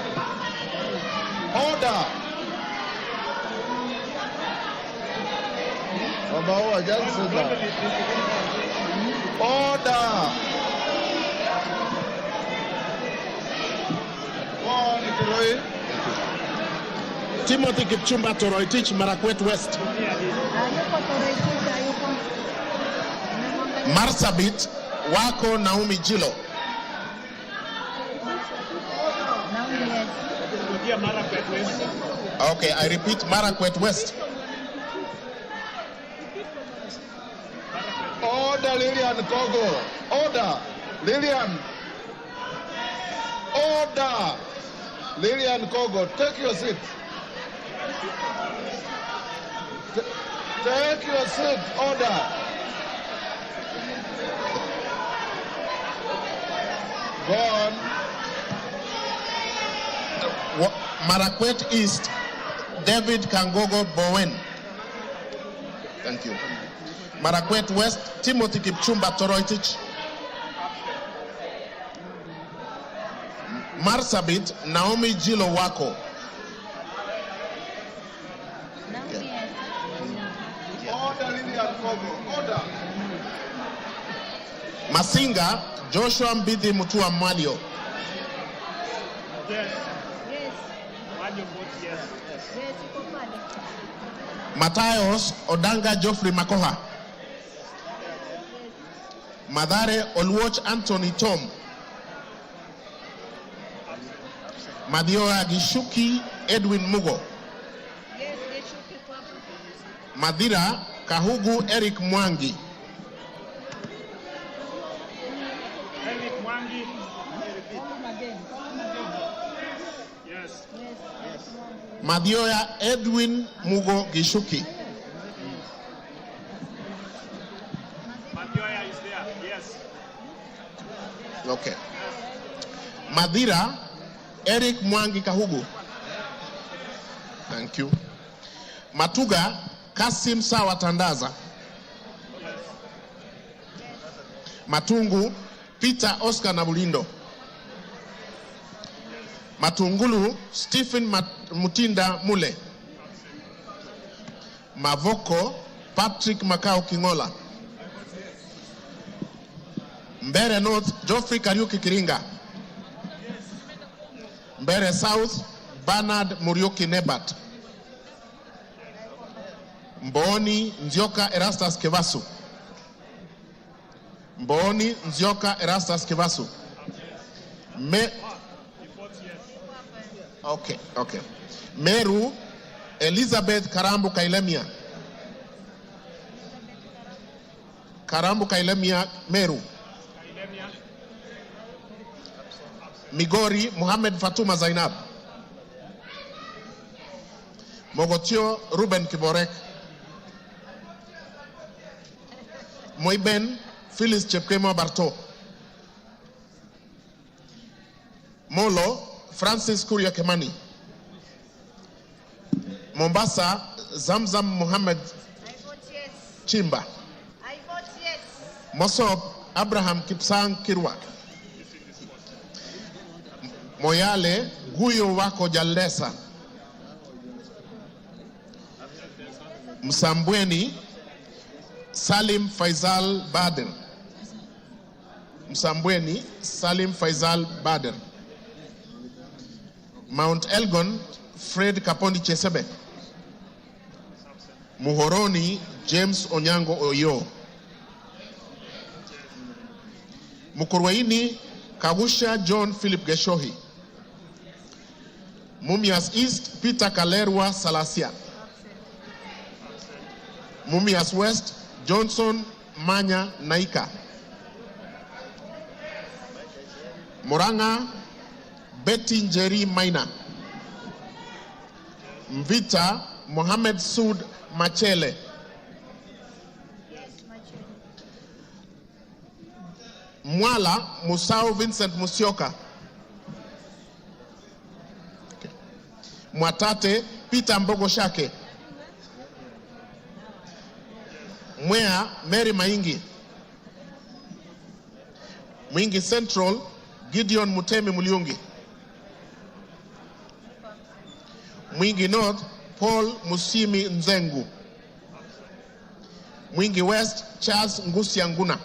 Order. Obawa, just sit down. Order. Timothy Kipchumba Toroitich, Marakwet West. Marsabit, Wako Naomi Jilo. Okay, I repeat, Marakwet West. Order, Lillian Kogo. Order, Lillian. Order. Lillian Kogo, take your seat. Take your seat. Order. Go on. Marakwet East, David Kangogo Bowen. Thank you. Marakwet West, Timothy Kipchumba Toroitich. Marsabit, Naomi Jilo Wako. Order, Lillian Kogo. Order. Masinga, Joshua Mbidi Mutua Malio. Yes. Yes. Why you vote yes? Yes, iko pale. Matayos Odanga Geoffrey Makoha. Madare Olwoch Anthony Tom. Madioa Gishuki Edwin Mugo. Yes, Geshuki kwa hapo. Madira Kahugu Eric Mwangi. Eric Mwangi. Kama madeni. Yes. Yes. Madioa Edwin Mugo Gishuki. Matioya is there. Yes. Okay. Madira Eric Mwangi Kahugu. Thank you. Matuga Kasim Sawa Tandaza. Matungu Peter Oscar Nabulindo. Matungulu Stephen Mutinda Mule. Mavoko Patrick Makao Kingola. Mbere North Geoffrey Kariuki Kiringa. Mbere South Bernard Muriuki Nebat. Mboni Nzioka Erastus Kevasu. Mboni Nzioka Erastus Kevasu. Okay. Meru Elizabeth Karambu Kailemia. Karambu Kailemia Meru. Migori Muhammad Fatuma Zainab. Mogotio Ruben Kiborek. Moiben Phyllis Chepkemo Barto. Molo Francis Kuria Kemani. Mombasa Zamzam Muhammad I vote yes. Chimba. I vote yes. Mosop Abraham Kipsang Kirwak. Moyale Guyo Wako Jalesa. Msambweni Salim Faisal Baden. Msambweni Salim Faisal Baden. Mount Elgon Fred Kapondi Chesebe. Muhoroni James Onyango Oyo. Mukurwaini Kagusha John Philip Geshohi. Mumias East Peter Kalerwa Salasia. Mumias West Johnson Manya Naika. Muranga Betty Njeri Maina. Mvita Mohamed Sud Machele. Mwala Musau Vincent Musioka. Okay. Mwatate Peter Mbogo Shake. Mwea Mary Maingi. Mwingi Central Gideon Mutemi Muliungi. Mwingi North Paul Musimi Nzengu. Mwingi West Charles Ngusia Nguna.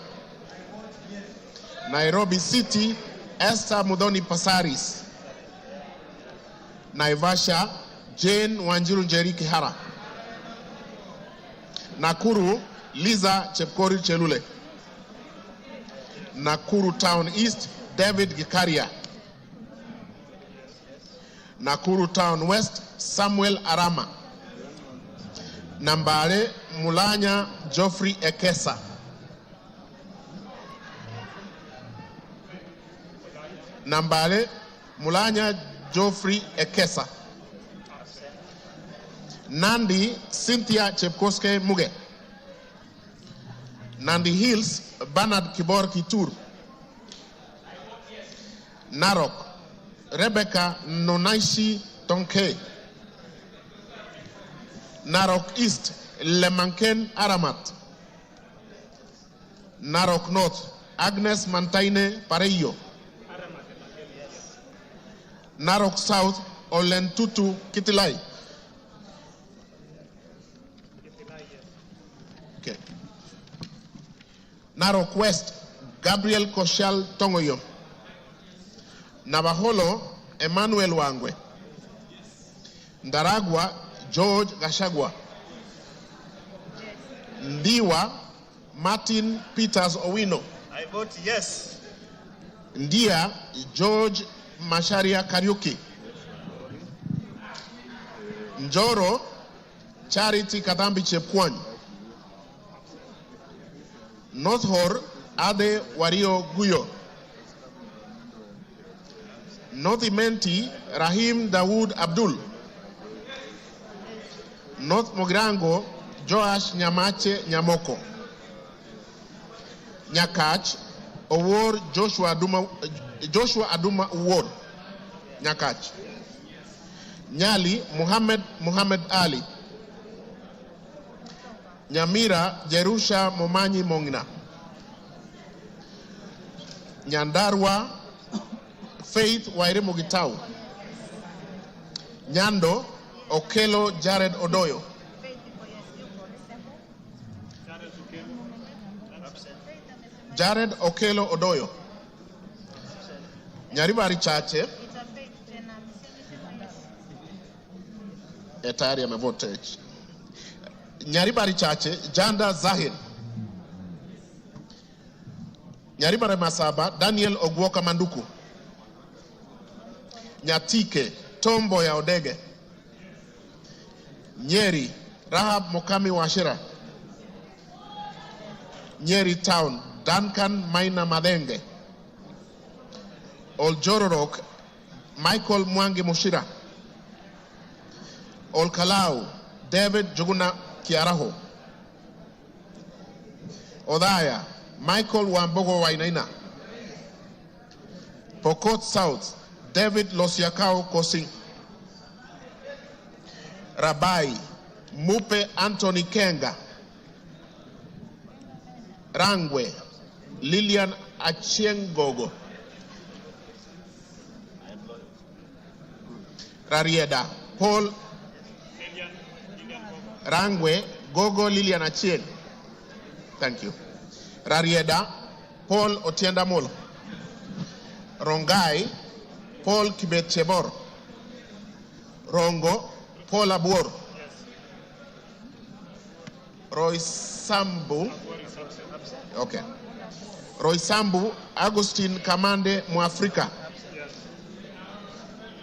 Nairobi City Esther Mudhoni Pasaris. Naivasha Jane Wanjiru Njeri Kihara. Nakuru Liza Chepkori Chelule. Nakuru Town East David Gikaria. Nakuru Town West Samuel Arama. Nambare Mulanya Geoffrey Ekesa. Nambare Mulanya Geoffrey Ekesa. Nandi Cynthia Chepkoske Muge. Nandi Hills Bernard Kibor Kithure. Narok Rebecca Nonaishi Tonke. Narok East Lemanken Aramat. Narok North Agnes Mantaine Pareyo. Narok South Olentutu Kitilai. Okay. Narok West Gabriel Koshal Tongoyo. Navaholo Emmanuel Wangwe. Ndaragwa George Gachagua. Ndiwa Martin Peters Owino. I vote yes. Ndia George Masharia Kariuki. Njoro Charity Kadambi Chepkwony. North Hor Ade Wario Guyo. North Imenti Rahim Dawood Abdul. North Mogrango Joash Nyamache Nyamoko. Nyakach Award Joshua Aduma Award. Nyakach. Nyali Muhammad Ali. Nyamira Jerusha Momanyi Mongina. Nyandarua Faith Waire Mogitau. Nyando Okelo Jared Odoyo. Jared Okelo Odoyo. Nyaribari Chache. Etari amevote. Nyaribari Chache, Janda Zahir. Nyaribari Masaba, Daniel Ogwoka Manduku. Nyatike, Tombo ya Odege. Nyeri, Rahab Mokami Washira. Nyeri Town, Duncan Maina Madenge. Oljororok, Michael Mwangi Mushira. Olkalau, David Juguna Kiaraho. Odaya, Michael Wambogo Wainaina. Pokot South, David Losiakao Kosing. Rabai, Mupe Anthony Kenga. Rangwe, Lilian Achiengogo. Rarieda, Paul Rangwe, Gogo Lilian Achieng. Thank you. Rarieda, Paul Otienda Molo. Rongai, Paul Kibet Chebor. Rongo, Paul Abuor. Roy Sambu. Okay. Roy Sambu, Agustin Kamande Muafrika.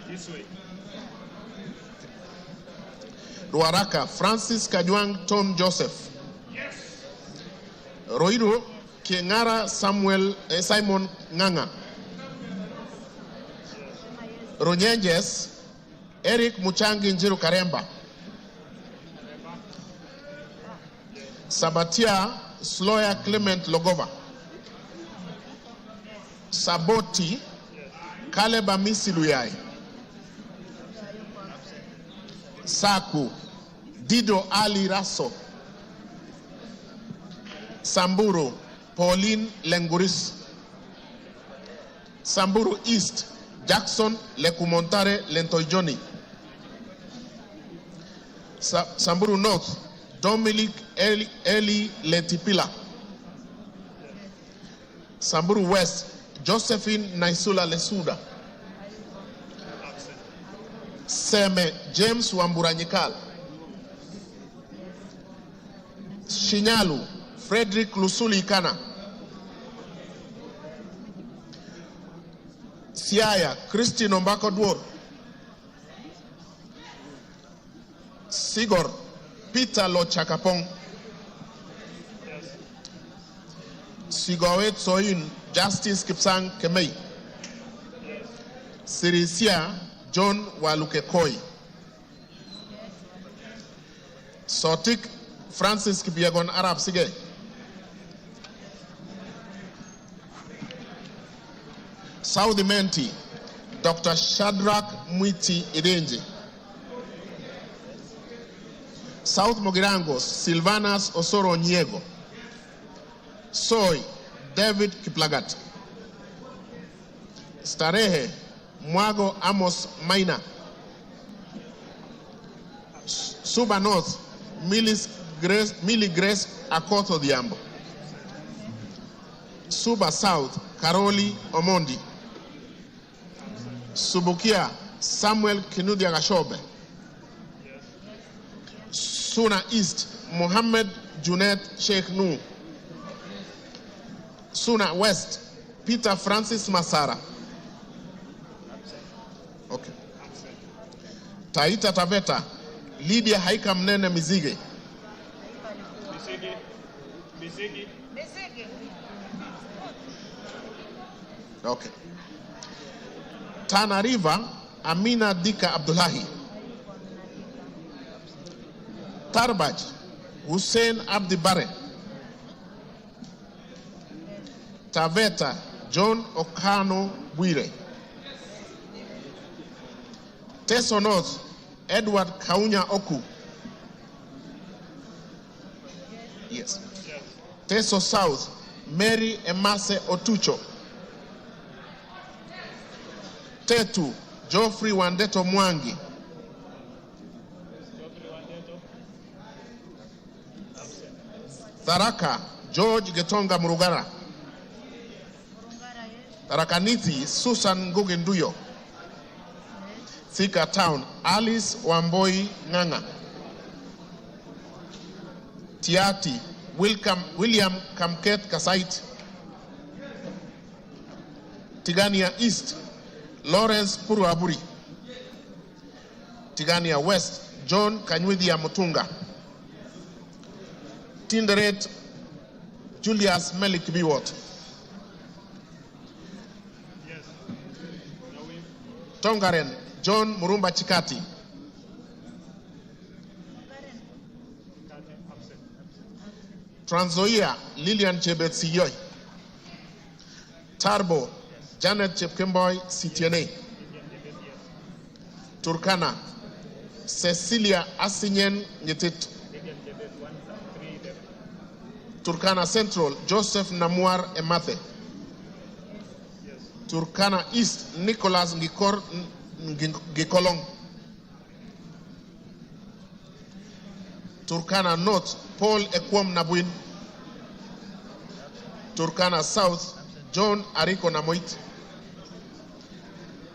This way. Ruaraka, Francis Kajwang Tom Joseph. Yes. Roido, Kengara Simon Nganga. Runyenjes, Eric Muchangi Njiru Karemba. Sabatia, Sloya Clement Logova. Saboti, Caleb Amisi Luyai. Saku, Dido Ali Raso. Samburu, Pauline Lenguris. Samburu East, Jackson Lekumontare Lentoijoni. Samburu North, Dominic Eli Letipila. Samburu West, Josephine Naisula Lesuda. Seme James Wamburanyikal. Shinyalu Frederick Lusuli Kana. Siaya Christine Ombako Dwor. Sigor Peter Lochakapong. Sigowet Soin Justice Kipsang Kemei. Sirisia John Walukekoi. Sotik Francis Kipiagon Arab Sige. Saudi Menti Dr. Shadrach Mwiti Idenji. South Mogirangos Silvanas Osoro Nyego. Soy David Kiplagat. Starehe Mwago Amos Maina. Suba North Millie Grace Akoto Diambo. Suba South Karoli Omondi. Subukia Samuel Kinudia Gashobe. Suna East Mohammed Junet Sheikh Nu. Suna West Peter Francis Masara. Okay. Taita Taveta Lydia Haika Mnene Mizige. Bisigi. Okay. Tana River Amina Dika Abdullahi. Tarbaj Hussein Abdi Bare. Taveta John Okano Bwire. Teso North Edward Kaunya Oku. Yes. Teso South Mary Emase Otucho. Tetu Geoffrey Wandeto Mwangi. Tharaka George Getonga Murugara. Tharakanithi Susan Ngugenduyo. Thika Town Alice Wamboi Nganga. Tiati William Kamket Kasait. Tigania East Lawrence Puruaburi. Tigania West John Kanywidia Mutunga. Tinderet Julius Melik Biwot. Yes. Tongaren John Murumba Chikati. Trans Nzoia Lillian Chebet Siyoy. Tarbo Janet Chepkemboy Sitiene. Turkana Cecilia Asinyen Nyetit. Turkana Central Joseph Namuar Emathe. Turkana East Nicholas Gikolong. Turkana North Paul Ekwom Nabuin. Turkana South John Ariko Namoit.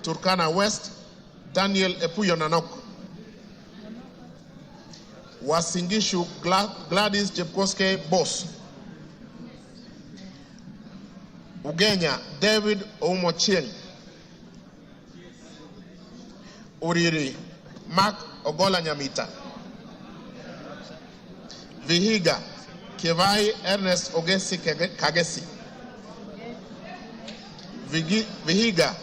Turkana West Daniel Epuyo Nanok. Wasingishu Gladys Jepkoske Boss. Ugenya David Oumochieng. Uriri Mark Ogola Nyamita. Vihiga Kevai Ernest Ogesi Kagesi. Vihiga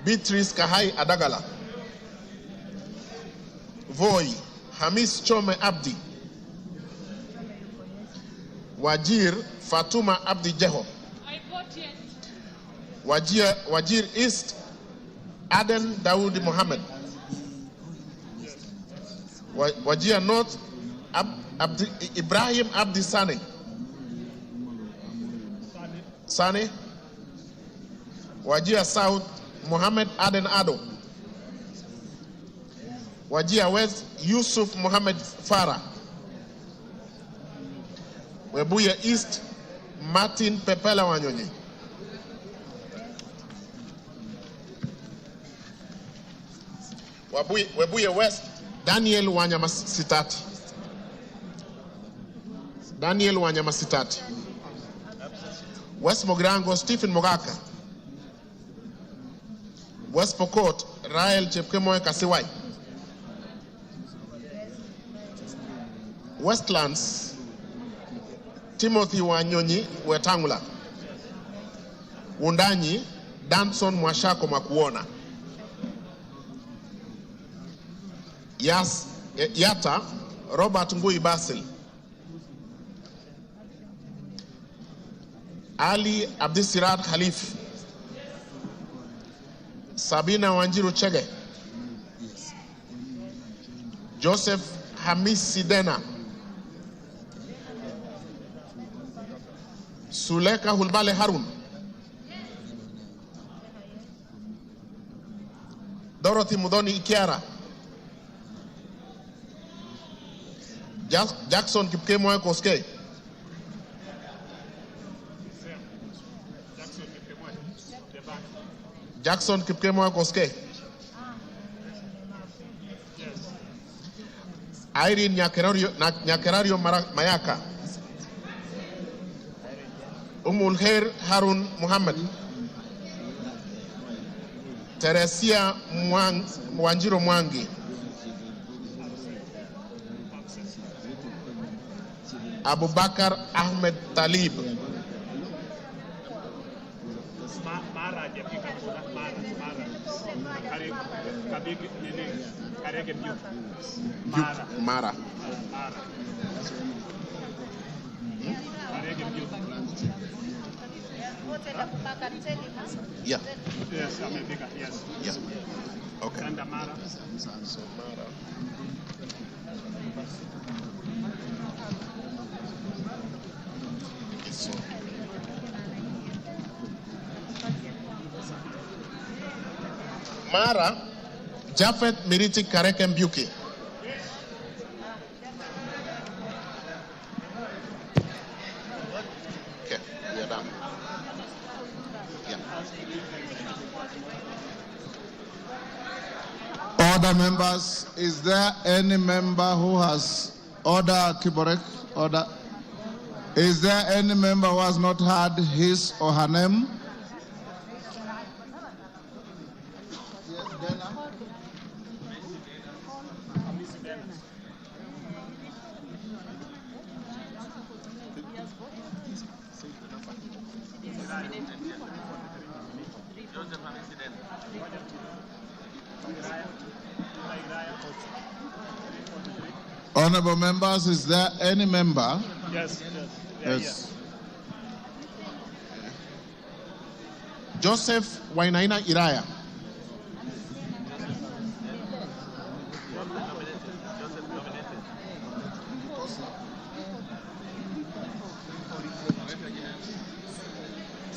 Beatrice Kahai Adagala. Voi Hamis Chome Abdi. Wajir Fatuma Abdi Jeho. Wajir East Aden Dawood Mohammed. Wajir North Ibrahim Abdi Sane. Wajir South Mohammed Aden Ado. Wajir West Yusuf Mohammed Farah. Webuye East Martin Pepela Wanyonyi. Webuye West Daniel Wanyamasitati. West Mogrango Stephen Mogaka. West Pokot Rael Chepkemoy Kasiwai. Westlands Timothy Wanyonyi Wetangula. Wundanyi Danson Mwashako Makuona. Yata Robert Ngui Basil. Ali Abdisirat Khalif. Sabina Wanjiru Chege. Joseph Hamis Sidena. Suleka Hulbale Harun. Dorothy Mudoni Ikiara. Jackson Kipkemoy Koske. Jackson Kipkemoy Koske. Irene Nyakerario Mayaka, Umulher Harun Muhammad, Teresia Mwanjiro Mwangi, Abubakar Ahmed Talib, Mara. Yeah. Yes, America, yes. Yeah. Okay. And Mara. So Mara. So. Mara, Jafet Miriti Kareke Mbuki. Okay, we are done. Yeah. Order, members. Is there any member who has order, Kiborek? Order. Is there any member who has not had his or her name? Honorable members, is there any member? Yes. Yes. Joseph Wainaina Iraya.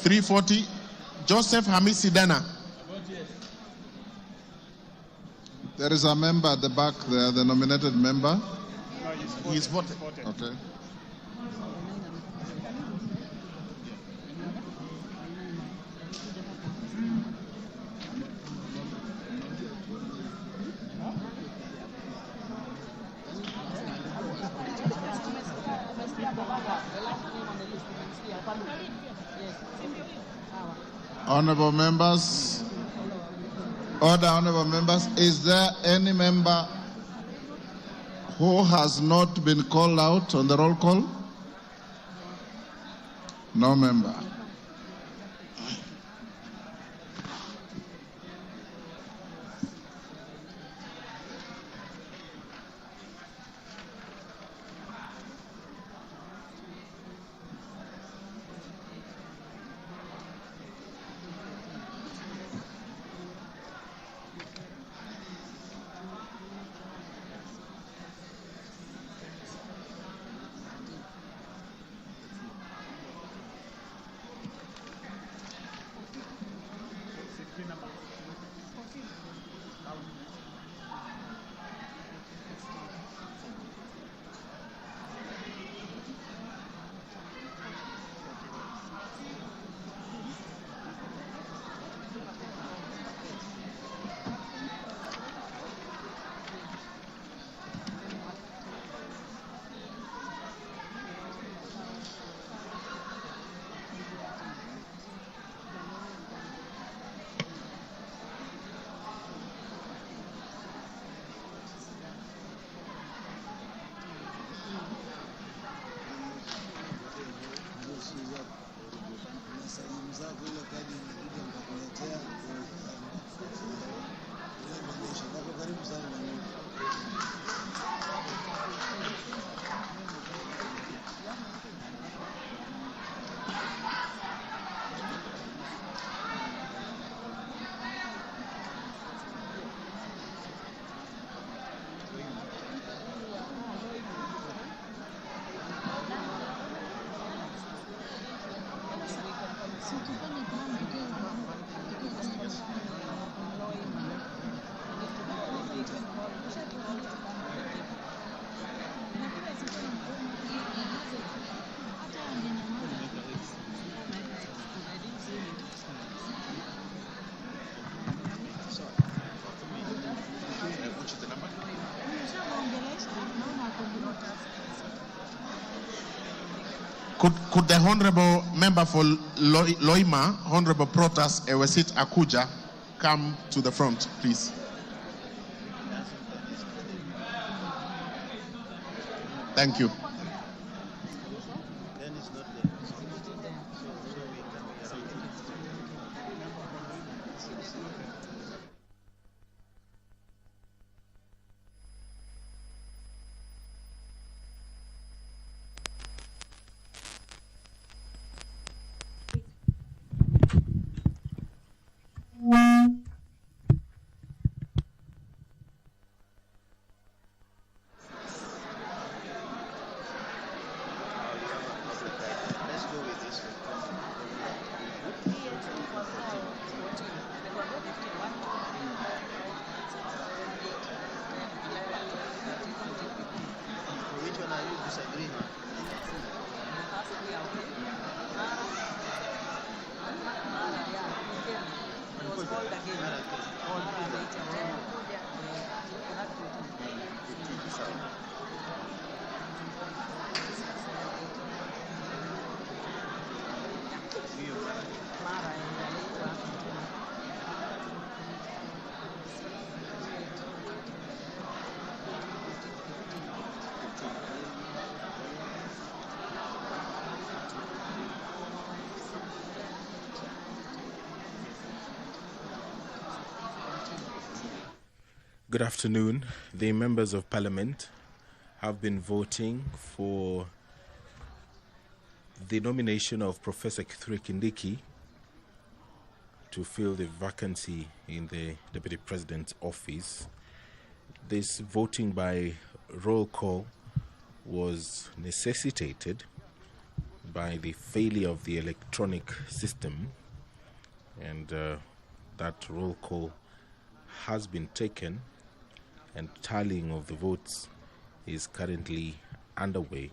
$340. Joseph Hamisi Dana. There is a member at the back there, the nominated member. No, He's voted. Okay. Honorable members, order, honorable members, is there any member who has not been called out on the roll call? No member. Could the Honorable Member for Loima, Honorable Protas Ewesit Akuja, come to the front, please? Thank you. Good afternoon. The members of Parliament have been voting for the nomination of Professor Kithure Kindiki to fill the vacancy in the Deputy President's office. This voting by roll call was necessitated by the failure of the electronic system, and that roll call has been taken, and tallying of the votes is currently underway.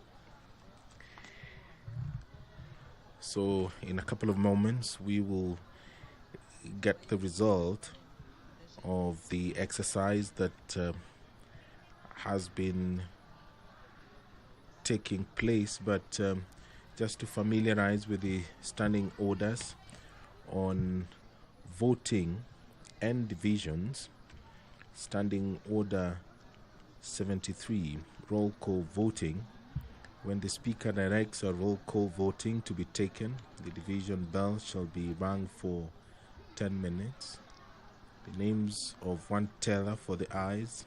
So in a couple of moments we will get the result of the exercise that has been taking place, but just to familiarize with the standing orders on voting and divisions. Standing Order 73, roll call voting. When the Speaker directs a roll call voting to be taken, the division bell shall be rung for 10 minutes. The names of one teller for the ayes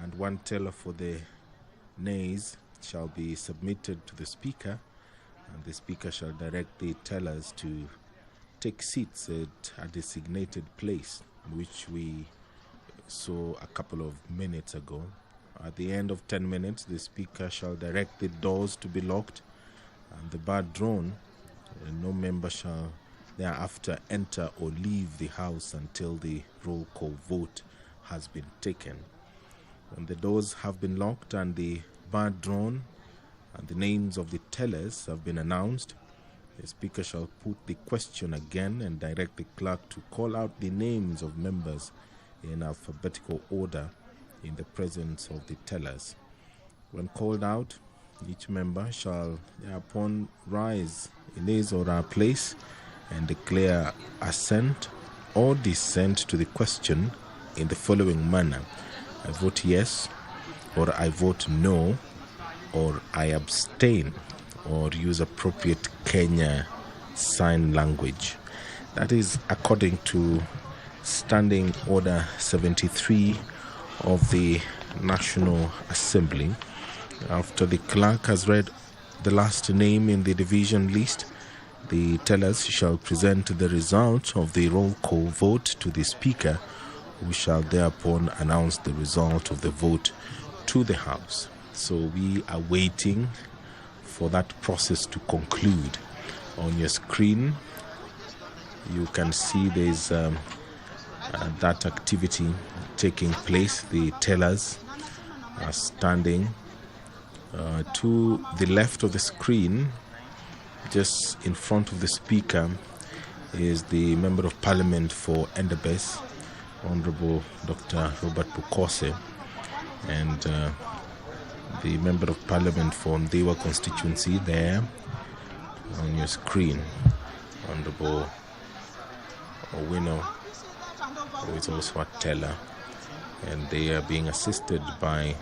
and one teller for the nays shall be submitted to the Speaker, and the Speaker shall direct the tellers to take seats at a designated place, which we saw a couple of minutes ago. At the end of 10 minutes, the Speaker shall direct the doors to be locked and the bar drawn, and no member shall thereafter enter or leave the House until the roll call vote has been taken. When the doors have been locked and the bar drawn and the names of the tellers have been announced, the Speaker shall put the question again and direct the clerk to call out the names of members in alphabetical order in the presence of the tellers. When called out, each member shall thereupon rise in his or her place and declare assent or dissent to the question in the following manner: I vote yes, or I vote no, or I abstain, or use appropriate Kenya sign language. That is according to Standing Order 73 of the National Assembly. After the clerk has read the last name in the division list, the tellers shall present the result of the roll call vote to the Speaker, who shall thereupon announce the result of the vote to the House. So we are waiting for that process to conclude. On your screen, you can see there's that activity taking place. The tellers are standing to the left of the screen. Just in front of the Speaker is the Member of Parliament for Endebess, Honorable Dr. Robert Bukose, and the Member of Parliament for Ndewa constituency there on your screen, Honorable Owino, who is also a teller, and they are being assisted by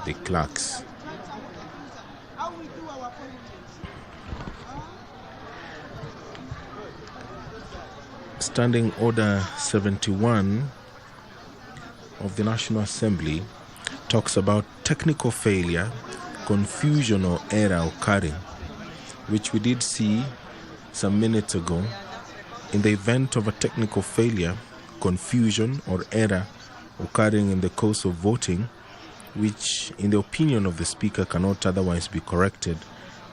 the clerks. Standing Order 71 of the National Assembly talks about technical failure, confusion or error occurring, which we did see some minutes ago. In the event of a technical failure, confusion or error occurring in the course of voting, which in the opinion of the Speaker cannot otherwise be corrected,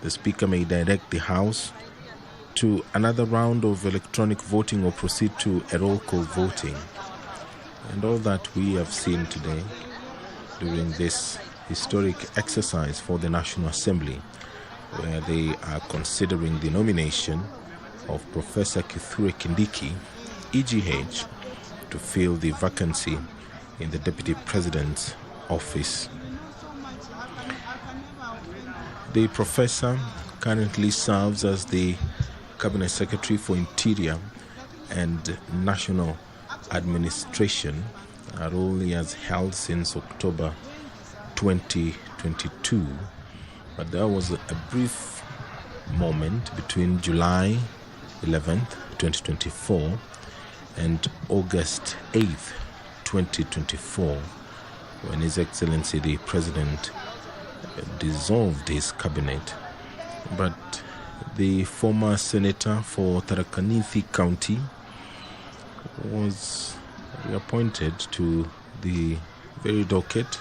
the Speaker may direct the House to another round of electronic voting or proceed to a roll call voting. And all that we have seen today during this historic exercise for the National Assembly, where they are considering the nomination of Professor Kithure Kindiki, EGH, to fill the vacancy in the Deputy President's office. The professor currently serves as the Cabinet Secretary for Interior and National Administration, a role he has held since October 2022. But there was a brief moment between July 11th, 2024 and August 8th, 2024, when His Excellency the President dissolved his cabinet. But the former senator for Tharaka Nithi County was reappointed to the very docket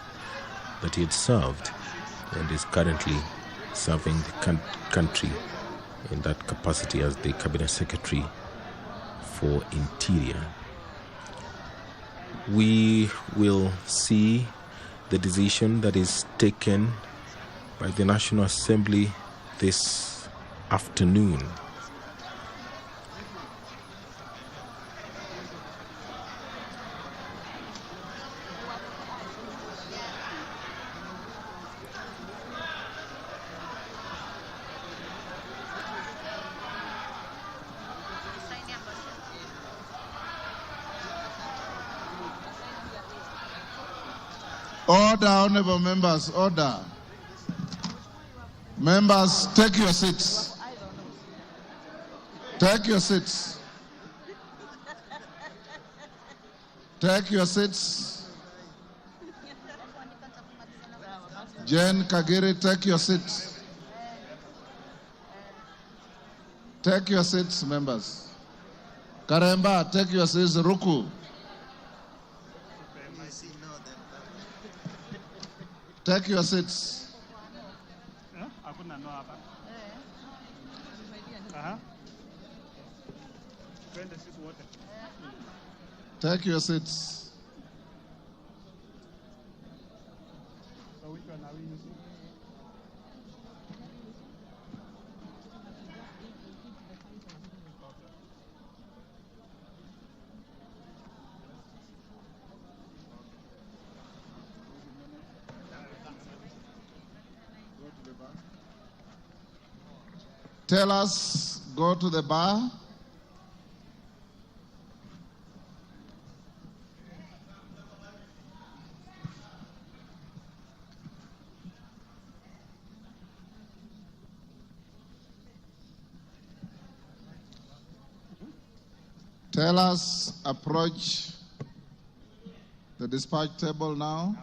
that he had served and is currently serving the country in that capacity as the Cabinet Secretary for Interior. We will see the decision that is taken by the National Assembly this afternoon. Order, honorable members, order. Members, take your seats. Take your seats. Take your seats. Jane Kagiri, take your seats. Take your seats, members. Karemba, take your seats. Ruku. Take your seats. Take your seats. Tell us, go to the bar. Tell us, approach the dispatch table now.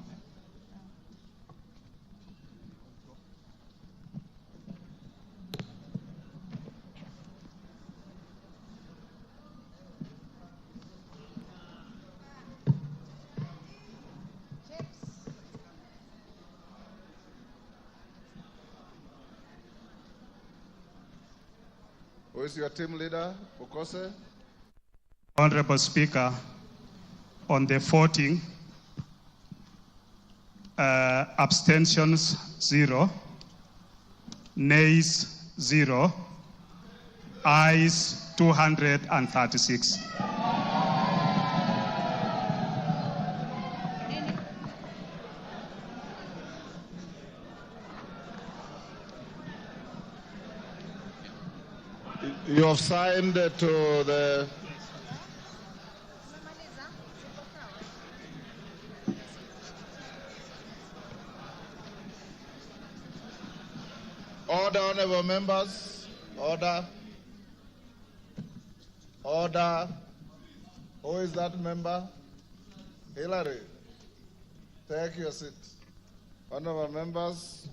Who is your team leader, Okose? Honorable Speaker, on the voting, abstentions 0, nays 0, ayes 236. You have signed to the... Order, honorable members. Order. Order. Who is that member? Hillary. Take your seat. Honorable members,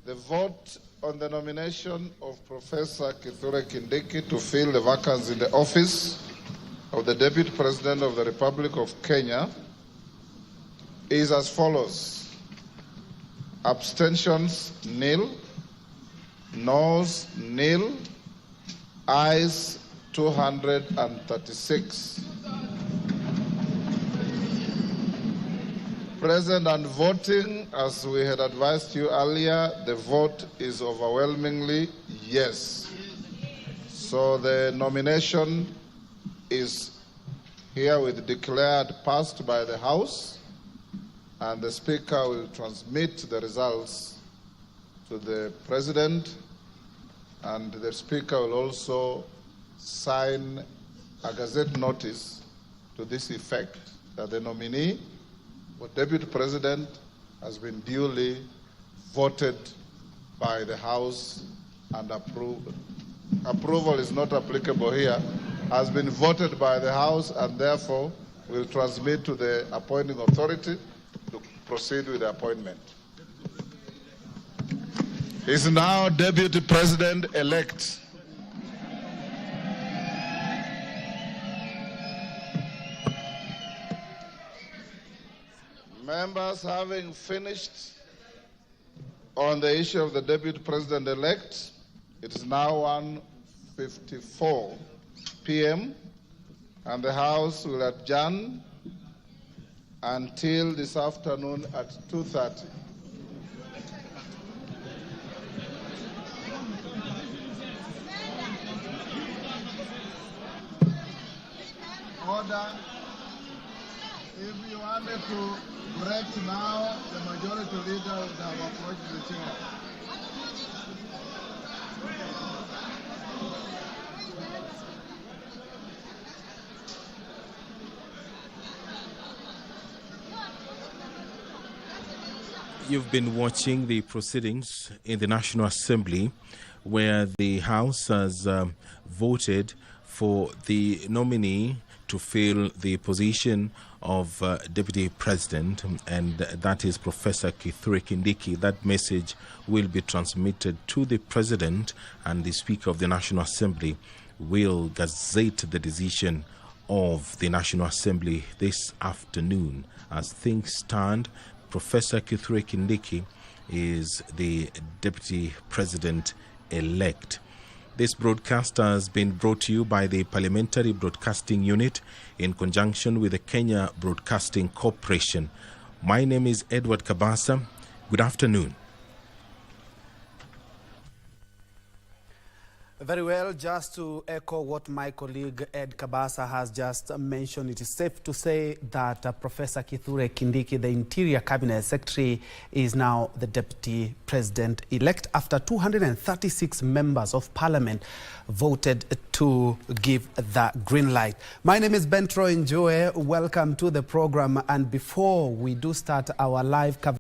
the vote on the nomination of Professor Kithure Kindiki to fill the vacancy in the office of the Deputy President of the Republic of Kenya is as follows. Abstentions, nil. Noes, nil. Ayes, 236. Present and voting, as we had advised you earlier, the vote is overwhelmingly yes. So the nomination is herewith declared passed by the House, and the Speaker will transmit the results to the President, and the Speaker will also sign a Gazette notice to this effect that the nominee for Deputy President has been duly voted by the House and approved. Approval is not applicable here. Has been voted by the House and therefore will transmit to the appointing authority to proceed with the appointment. Is now Deputy President-elect. Members, having finished on the issue of the Deputy President-elect, it is now 1:54 p.m. and the House will adjourn until this afternoon at 2:30. Order. If you wanted to break now, the majority leader would have approached the chair. You've been watching the proceedings in the National Assembly, where the House has voted for the nominee to fill the position of Deputy President, and that is Professor Kithure Kindiki. That message will be transmitted to the President, and the Speaker of the National Assembly will gazette the decision of the National Assembly this afternoon. As things stand, Professor Kithure Kindiki is the Deputy President-elect. This broadcast has been brought to you by the Parliamentary Broadcasting Unit in conjunction with the Kenya Broadcasting Corporation. My name is Edward Kabasa. Good afternoon. Very well, just to echo what my colleague Ed Kabasa has just mentioned, it is safe to say that Professor Kithure Kindiki, the Interior Cabinet Secretary, is now the Deputy President-elect after 236 members of Parliament voted to give the green light. My name is Bentro Njoe. Welcome to the program. And before we do start our live coverage,